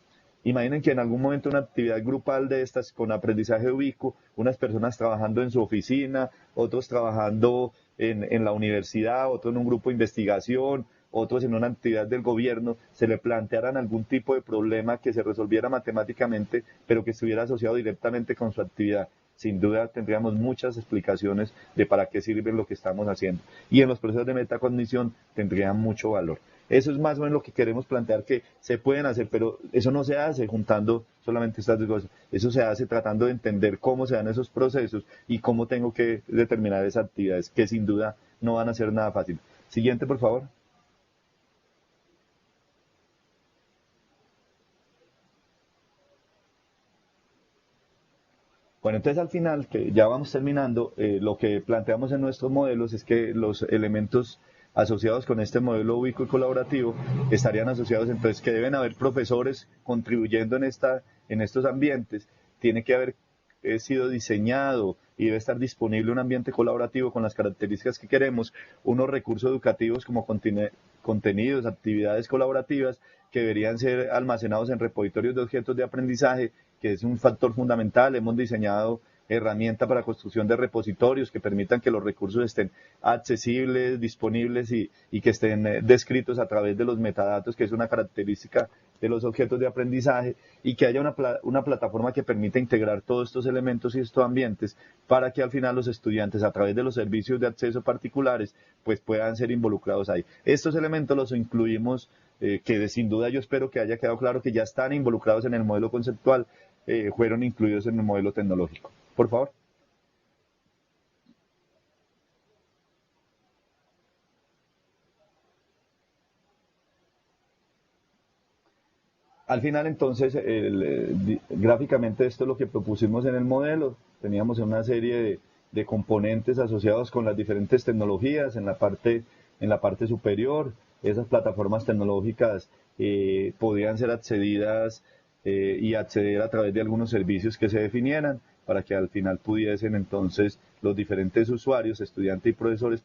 Imaginen que en algún momento una actividad grupal de estas con aprendizaje ubicuo, unas personas trabajando en su oficina, otros trabajando en la universidad, otros en un grupo de investigación, otros en una actividad del gobierno, se le plantearan algún tipo de problema que se resolviera matemáticamente, pero que estuviera asociado directamente con su actividad. Sin duda tendríamos muchas explicaciones de para qué sirve lo que estamos haciendo. Y en los procesos de metacognición tendrían mucho valor. Eso es más o menos lo que queremos plantear, que se pueden hacer, pero eso no se hace juntando solamente estas dos cosas. Eso se hace tratando de entender cómo se dan esos procesos y cómo tengo que determinar esas actividades, que sin duda no van a ser nada fácil. Siguiente, por favor. Bueno, entonces al final, que ya vamos terminando, lo que planteamos en nuestros modelos es que los elementos asociados con este modelo ubicuo y colaborativo estarían asociados, entonces, que deben haber profesores contribuyendo en estos ambientes, tiene que haber sido diseñado y debe estar disponible un ambiente colaborativo con las características que queremos, unos recursos educativos como contenidos, actividades colaborativas que deberían ser almacenados en repositorios de objetos de aprendizaje, que es un factor fundamental. Hemos diseñado herramientas para construcción de repositorios que permitan que los recursos estén accesibles, disponibles y que estén descritos a través de los metadatos, que es una característica de los objetos de aprendizaje, y que haya una plataforma que permita integrar todos estos elementos y estos ambientes para que al final los estudiantes, a través de los servicios de acceso particulares, pues puedan ser involucrados ahí. Estos elementos los incluimos, que sin duda yo espero que haya quedado claro que ya están involucrados en el modelo conceptual, fueron incluidos en el modelo tecnológico. Por favor. Al final, entonces, gráficamente esto es lo que propusimos en el modelo. Teníamos una serie de componentes asociados con las diferentes tecnologías en la parte superior. Esas plataformas tecnológicas podían ser accedidas y acceder a través de algunos servicios que se definieran para que al final pudiesen entonces los diferentes usuarios, estudiantes y profesores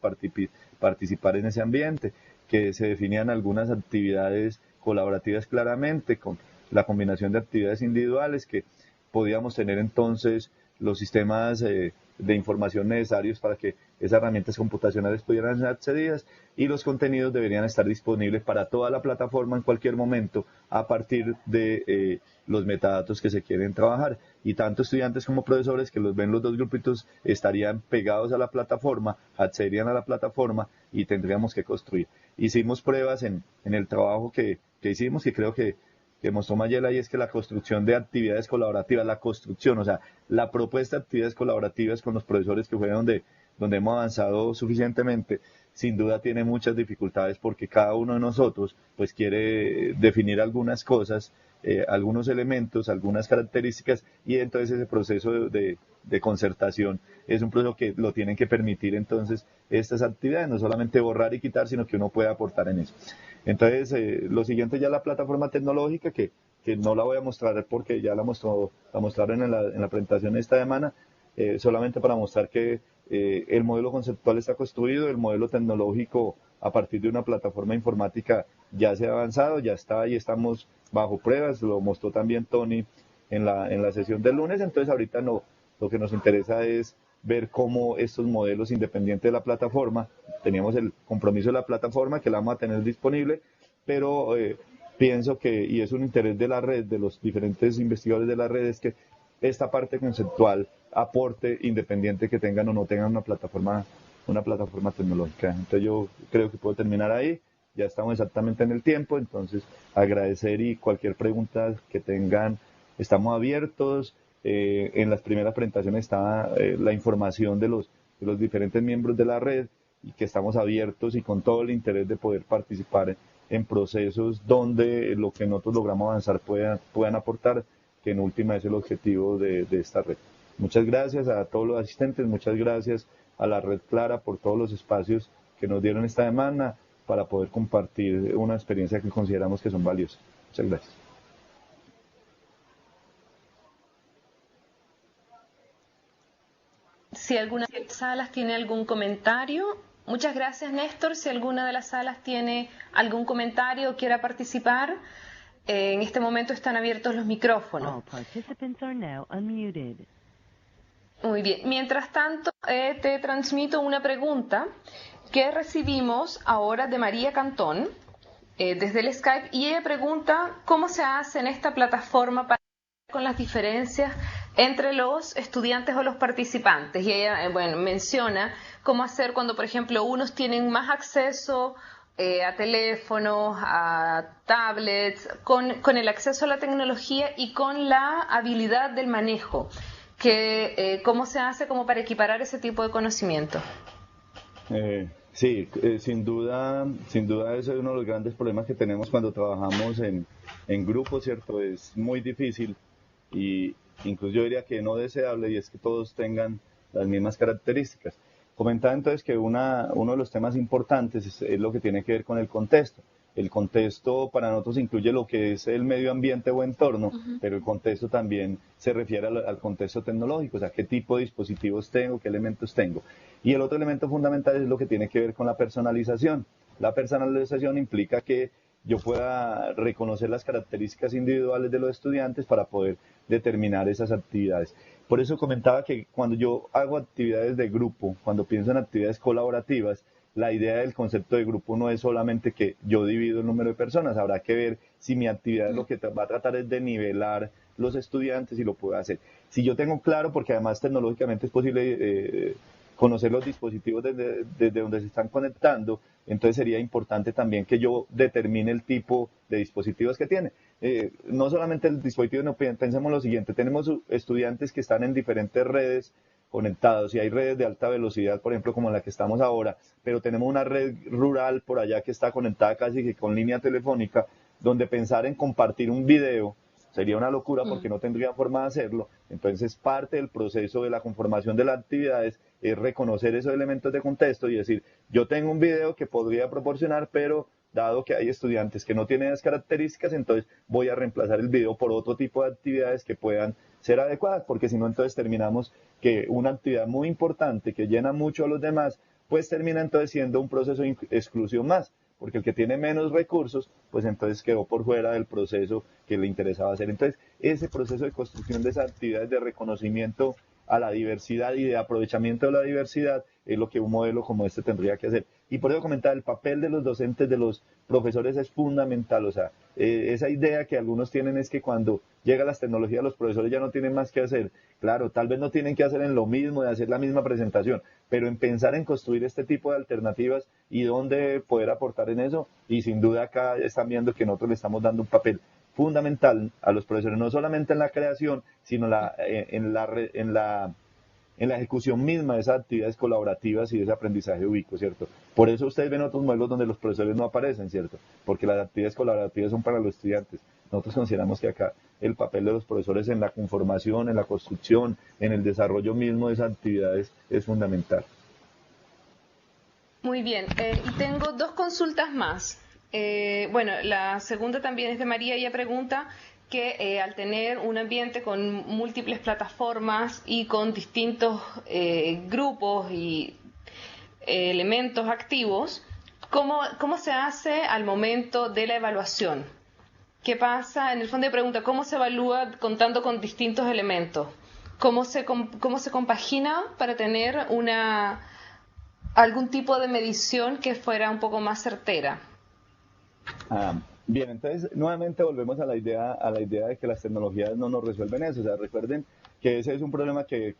participar en ese ambiente, que se definían algunas actividades colaborativas claramente, con la combinación de actividades individuales, que podíamos tener entonces los sistemas de información necesarios para que esas herramientas computacionales pudieran ser accedidas, y los contenidos deberían estar disponibles para toda la plataforma en cualquier momento a partir de los metadatos que se quieren trabajar. Y tanto estudiantes como profesores, que los ven los dos grupitos, estarían pegados a la plataforma, accederían a la plataforma y tendríamos que construir. Hicimos pruebas en el trabajo que hicimos, y creo que mostró Mayela, y es que la construcción de actividades colaborativas, o sea, la propuesta de actividades colaborativas con los profesores, que fue donde hemos avanzado suficientemente, sin duda tiene muchas dificultades, porque cada uno de nosotros pues quiere definir algunas cosas, algunos elementos, algunas características, y entonces ese proceso de concertación es un proceso que lo tienen que permitir entonces estas actividades, no solamente borrar y quitar, sino que uno puede aportar en eso. Entonces, lo siguiente ya la plataforma tecnológica, que que no la voy a mostrar porque ya la mostraron en la presentación esta semana, solamente para mostrar que el modelo conceptual está construido, el modelo tecnológico a partir de una plataforma informática ya se ha avanzado, ya está ahí, estamos bajo pruebas, lo mostró también Tony en la sesión del lunes, entonces ahorita no, lo que nos interesa es ver cómo estos modelos independientes de la plataforma, teníamos el compromiso de la plataforma que la vamos a tener disponible, pero pienso que, y es un interés de la red, de los diferentes investigadores de la red, es que esta parte conceptual aporte independiente que tengan o no tengan una plataforma tecnológica. Entonces yo creo que puedo terminar ahí, ya estamos exactamente en el tiempo, entonces agradecer y cualquier pregunta que tengan, estamos abiertos. En las primeras presentaciones está la información de los diferentes miembros de la red y que estamos abiertos y con todo el interés de poder participar en procesos donde lo que nosotros logramos avanzar puedan aportar, que en última es el objetivo de esta red. Muchas gracias a todos los asistentes, muchas gracias a la Red Clara por todos los espacios que nos dieron esta semana para poder compartir una experiencia que consideramos que son valiosas. Muchas gracias. Si alguna de las salas tiene algún comentario, muchas gracias, Néstor. Si alguna de las salas tiene algún comentario o quiera participar, en este momento están abiertos los micrófonos. Muy bien. Mientras tanto, te transmito una pregunta que recibimos ahora de María Cantón desde el Skype, y ella pregunta cómo se hace en esta plataforma para con las diferencias entre los estudiantes o los participantes. Y ella menciona cómo hacer cuando, por ejemplo, unos tienen más acceso a teléfonos, a tablets, con el acceso a la tecnología y con la habilidad del manejo. ¿Cómo se hace como para equiparar ese tipo de conocimiento? Sí, sin duda ese es uno de los grandes problemas que tenemos cuando trabajamos en grupo, ¿cierto? Es muy difícil y incluso yo diría que no deseable, y es que todos tengan las mismas características. Comentaba entonces que uno de los temas importantes es lo que tiene que ver con el contexto. El contexto para nosotros incluye lo que es el medio ambiente o entorno, pero el contexto también se refiere al contexto tecnológico, o sea, qué tipo de dispositivos tengo, qué elementos tengo. Y el otro elemento fundamental es lo que tiene que ver con la personalización. La personalización implica que yo pueda reconocer las características individuales de los estudiantes para poder determinar esas actividades. Por eso comentaba que cuando yo hago actividades de grupo, cuando pienso en actividades colaborativas, la idea del concepto de grupo no es solamente que yo divido el número de personas, habrá que ver si mi actividad lo que va a tratar es de nivelar los estudiantes y lo puedo hacer. Si yo tengo claro, porque además tecnológicamente es posible conocer los dispositivos desde donde se están conectando, entonces sería importante también que yo determine el tipo de dispositivos que tiene. No solamente el dispositivo, no, pensemos lo siguiente, tenemos estudiantes que están en diferentes redes conectados y hay redes de alta velocidad, por ejemplo, como la que estamos ahora, pero tenemos una red rural por allá que está conectada casi que con línea telefónica, donde pensar en compartir un video sería una locura porque no tendría forma de hacerlo. Entonces, parte del proceso de la conformación de las actividades es reconocer esos elementos de contexto y decir, yo tengo un video que podría proporcionar, pero dado que hay estudiantes que no tienen esas características, entonces voy a reemplazar el video por otro tipo de actividades que puedan ser adecuadas, porque si no, entonces terminamos que una actividad muy importante que llena mucho a los demás, pues termina entonces siendo un proceso de exclusión más, porque el que tiene menos recursos, pues entonces quedó por fuera del proceso que le interesaba hacer. Entonces, ese proceso de construcción de esas actividades de reconocimiento a la diversidad y de aprovechamiento de la diversidad es lo que un modelo como este tendría que hacer. Y por eso comentaba, el papel de los docentes, de los profesores es fundamental. O sea, esa idea que algunos tienen es que cuando llegan las tecnologías los profesores ya no tienen más que hacer. Claro, tal vez no tienen que hacer en lo mismo, de hacer la misma presentación, pero en pensar en construir este tipo de alternativas y dónde poder aportar en eso. Y sin duda acá están viendo que nosotros le estamos dando un papel fundamental a los profesores, no solamente en la creación, sino en la ejecución misma de esas actividades colaborativas y de ese aprendizaje ubicuo, ¿cierto? Por eso ustedes ven otros modelos donde los profesores no aparecen, ¿cierto? Porque las actividades colaborativas son para los estudiantes. Nosotros consideramos que acá el papel de los profesores en la conformación, en la construcción, en el desarrollo mismo de esas actividades es fundamental. Muy bien, y tengo dos consultas más. La segunda también es de María. Ella pregunta que al tener un ambiente con múltiples plataformas y con distintos grupos y elementos activos, ¿cómo se hace al momento de la evaluación? ¿Qué pasa? En el fondo de pregunta, ¿cómo se evalúa contando con distintos elementos? ¿Cómo se compagina para tener algún tipo de medición que fuera un poco más certera? Bien, entonces nuevamente volvemos a la idea de que las tecnologías no nos resuelven eso. O sea, recuerden que ese es un problema que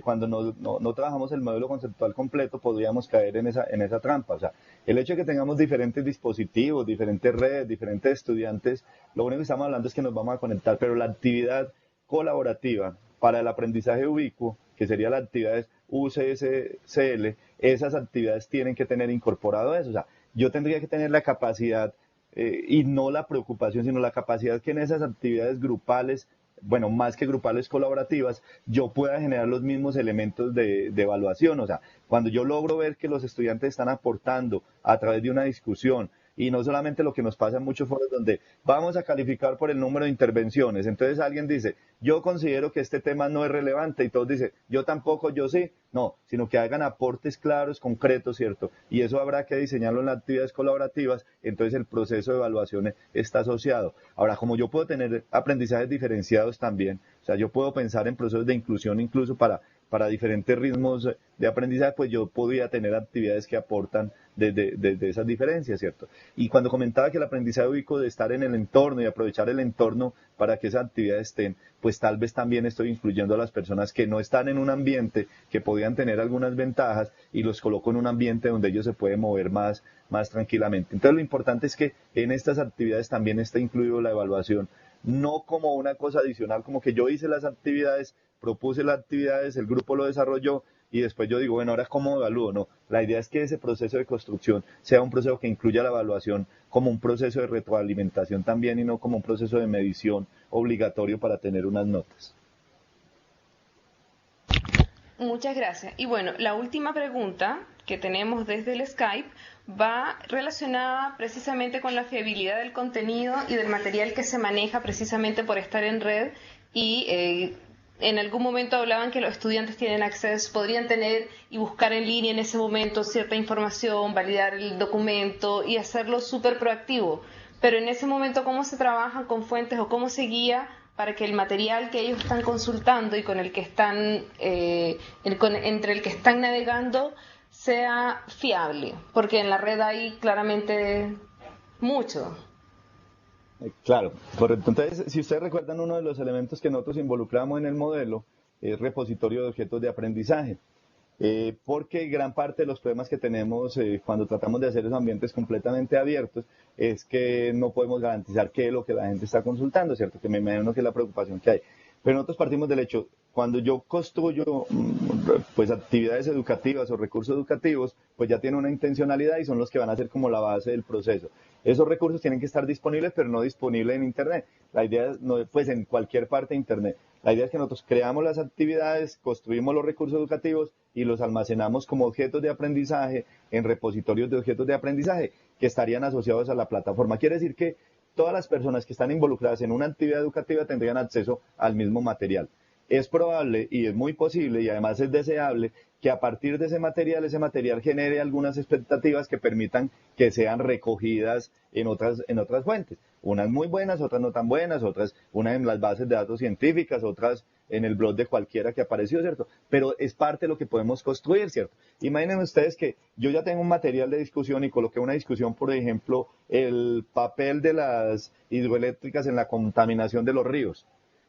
cuando no trabajamos el modelo conceptual completo podríamos caer en esa trampa. O sea, el hecho de que tengamos diferentes dispositivos, diferentes redes, diferentes estudiantes, lo único que estamos hablando es que nos vamos a conectar, pero la actividad colaborativa para el aprendizaje ubicuo, que sería las actividades UCSCL, esas actividades tienen que tener incorporado eso. O sea, yo tendría que tener la capacidad y no la preocupación, sino la capacidad que en esas actividades grupales, bueno, más que grupales colaborativas, yo pueda generar los mismos elementos de evaluación. O sea, cuando yo logro ver que los estudiantes están aportando a través de una discusión, y no solamente lo que nos pasa en muchos foros donde vamos a calificar por el número de intervenciones, entonces alguien dice, yo considero que este tema no es relevante, y todos dicen, yo tampoco, yo sí, no, sino que hagan aportes claros, concretos, ¿cierto? Y eso habrá que diseñarlo en las actividades colaborativas, entonces el proceso de evaluación está asociado. Ahora, como yo puedo tener aprendizajes diferenciados también, o sea, yo puedo pensar en procesos de inclusión incluso para diferentes ritmos de aprendizaje, pues yo podría tener actividades que aportan de esas diferencias, ¿cierto? Y cuando comentaba que el aprendizaje ubicuo de estar en el entorno y aprovechar el entorno para que esas actividades estén, pues tal vez también estoy incluyendo a las personas que no están en un ambiente que podían tener algunas ventajas y los coloco en un ambiente donde ellos se pueden mover más tranquilamente. Entonces lo importante es que en estas actividades también está incluido la evaluación, no como una cosa adicional, como que yo hice las actividades, propuse las actividades, el grupo lo desarrolló y después yo digo, bueno, ahora cómo evalúo. No, la idea es que ese proceso de construcción sea un proceso que incluya la evaluación como un proceso de retroalimentación también y no como un proceso de medición obligatorio para tener unas notas. Muchas gracias. Y bueno, la última pregunta que tenemos desde el Skype va relacionada precisamente con la fiabilidad del contenido y del material que se maneja precisamente por estar en red y en algún momento hablaban que los estudiantes tienen acceso, podrían tener y buscar en línea en ese momento cierta información, validar el documento y hacerlo súper proactivo. Pero en ese momento, ¿cómo se trabaja con fuentes o cómo se guía para que el material que ellos están consultando y con el que están, entre el que están navegando sea fiable? Porque en la red hay claramente mucho. Claro, correcto. Entonces, si ustedes recuerdan, uno de los elementos que nosotros involucramos en el modelo es repositorio de objetos de aprendizaje, porque gran parte de los problemas que tenemos cuando tratamos de hacer esos ambientes completamente abiertos es que no podemos garantizar qué es lo que la gente está consultando, ¿cierto? Que me imagino que es la preocupación que hay. Pero nosotros partimos del hecho, cuando yo construyo pues actividades educativas o recursos educativos, pues ya tiene una intencionalidad y son los que van a ser como la base del proceso. Esos recursos tienen que estar disponibles, pero no disponibles en Internet. La idea es, no, pues en cualquier parte de Internet. La idea es que nosotros creamos las actividades, construimos los recursos educativos y los almacenamos como objetos de aprendizaje en repositorios de objetos de aprendizaje que estarían asociados a la plataforma. Quiere decir que todas las personas que están involucradas en una actividad educativa tendrían acceso al mismo material. Es probable y es muy posible y además es deseable que a partir de ese material genere algunas expectativas que permitan que sean recogidas en otras fuentes. Unas muy buenas, otras no tan buenas, otras unas en las bases de datos científicas, otras en el blog de cualquiera que apareció, ¿cierto? Pero es parte de lo que podemos construir, ¿cierto? Imaginen ustedes que yo ya tengo un material de discusión y coloqué una discusión, por ejemplo, el papel de las hidroeléctricas en la contaminación de los ríos.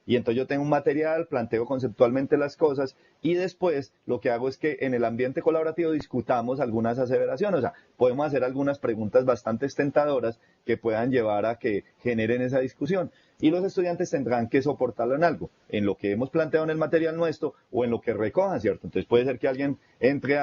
Y entonces yo tengo un material, planteo conceptualmente las cosas y después lo que hago es que en el ambiente colaborativo discutamos algunas aseveraciones. O sea, podemos hacer algunas preguntas bastante tentadoras que puedan llevar a que generen esa discusión. Y los estudiantes tendrán que soportarlo en lo que hemos planteado en el material nuestro o en lo que recojan, ¿cierto? Entonces puede ser que alguien entre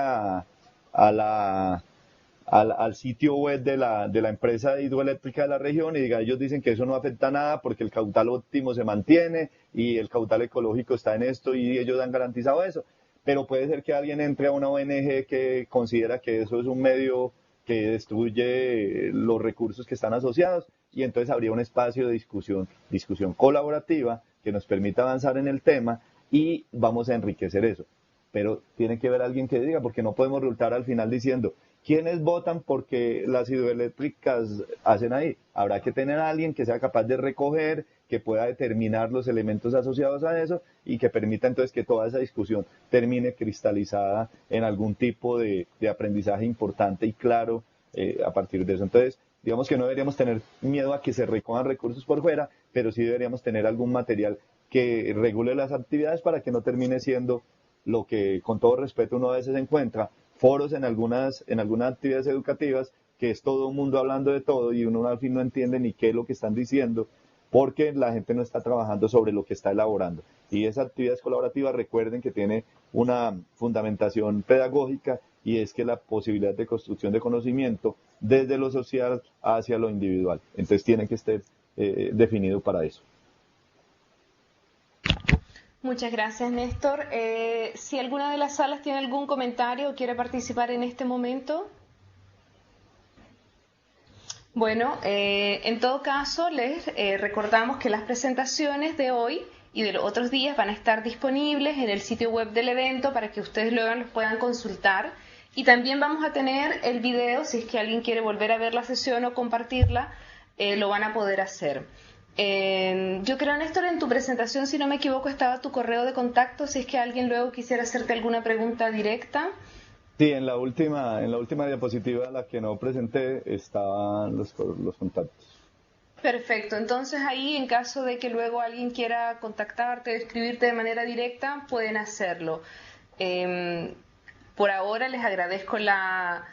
al sitio web de la empresa hidroeléctrica de la región y diga, ellos dicen que eso no afecta nada porque el caudal óptimo se mantiene y el caudal ecológico está en esto y ellos han garantizado eso. Pero puede ser que alguien entre a una ONG que considera que eso es un medio que destruye los recursos que están asociados, y entonces habría un espacio de discusión colaborativa que nos permita avanzar en el tema y vamos a enriquecer eso. Pero tiene que haber alguien que diga, porque no podemos resultar al final diciendo quiénes votan porque las hidroeléctricas hacen ahí. Habrá que tener a alguien que sea capaz de recoger, que pueda determinar los elementos asociados a eso y que permita entonces que toda esa discusión termine cristalizada en algún tipo de aprendizaje importante y claro a partir de eso. Entonces, digamos que no deberíamos tener miedo a que se recojan recursos por fuera, pero sí deberíamos tener algún material que regule las actividades para que no termine siendo lo que con todo respeto uno a veces encuentra, foros en algunas actividades educativas, que es todo el mundo hablando de todo y uno al fin no entiende ni qué es lo que están diciendo, porque la gente no está trabajando sobre lo que está elaborando. Y esa actividad colaborativa, recuerden que tiene una fundamentación pedagógica y es que la posibilidad de construcción de conocimiento desde lo social hacia lo individual. Entonces tiene que estar definido para eso. Muchas gracias, Néstor. Si alguna de las salas tiene algún comentario o quiere participar en este momento. Bueno, en todo caso, les recordamos que las presentaciones de hoy y de los otros días van a estar disponibles en el sitio web del evento para que ustedes luego los puedan consultar. Y también vamos a tener el video, si es que alguien quiere volver a ver la sesión o compartirla, lo van a poder hacer. Yo creo, Néstor, en tu presentación, si no me equivoco, estaba tu correo de contacto, si es que alguien luego quisiera hacerte alguna pregunta directa. Sí, en la última diapositiva, la que no presenté, estaban los contactos. Perfecto, entonces ahí en caso de que luego alguien quiera contactarte, escribirte de manera directa, pueden hacerlo. Por ahora les agradezco la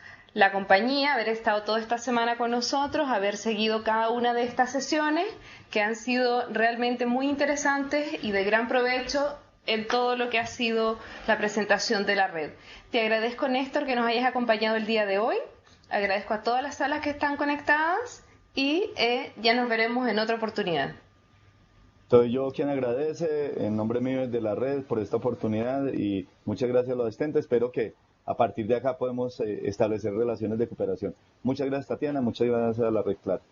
compañía, haber estado toda esta semana con nosotros, haber seguido cada una de estas sesiones que han sido realmente muy interesantes y de gran provecho en todo lo que ha sido la presentación de la red. Te agradezco, Néstor, que nos hayas acompañado el día de hoy. Agradezco a todas las salas que están conectadas y ya nos veremos en otra oportunidad. Soy yo quien agradece en nombre mío y de la red por esta oportunidad y muchas gracias a los asistentes. Espero que a partir de acá podemos establecer relaciones de cooperación. Muchas gracias, Tatiana. Muchas gracias a la red Claro.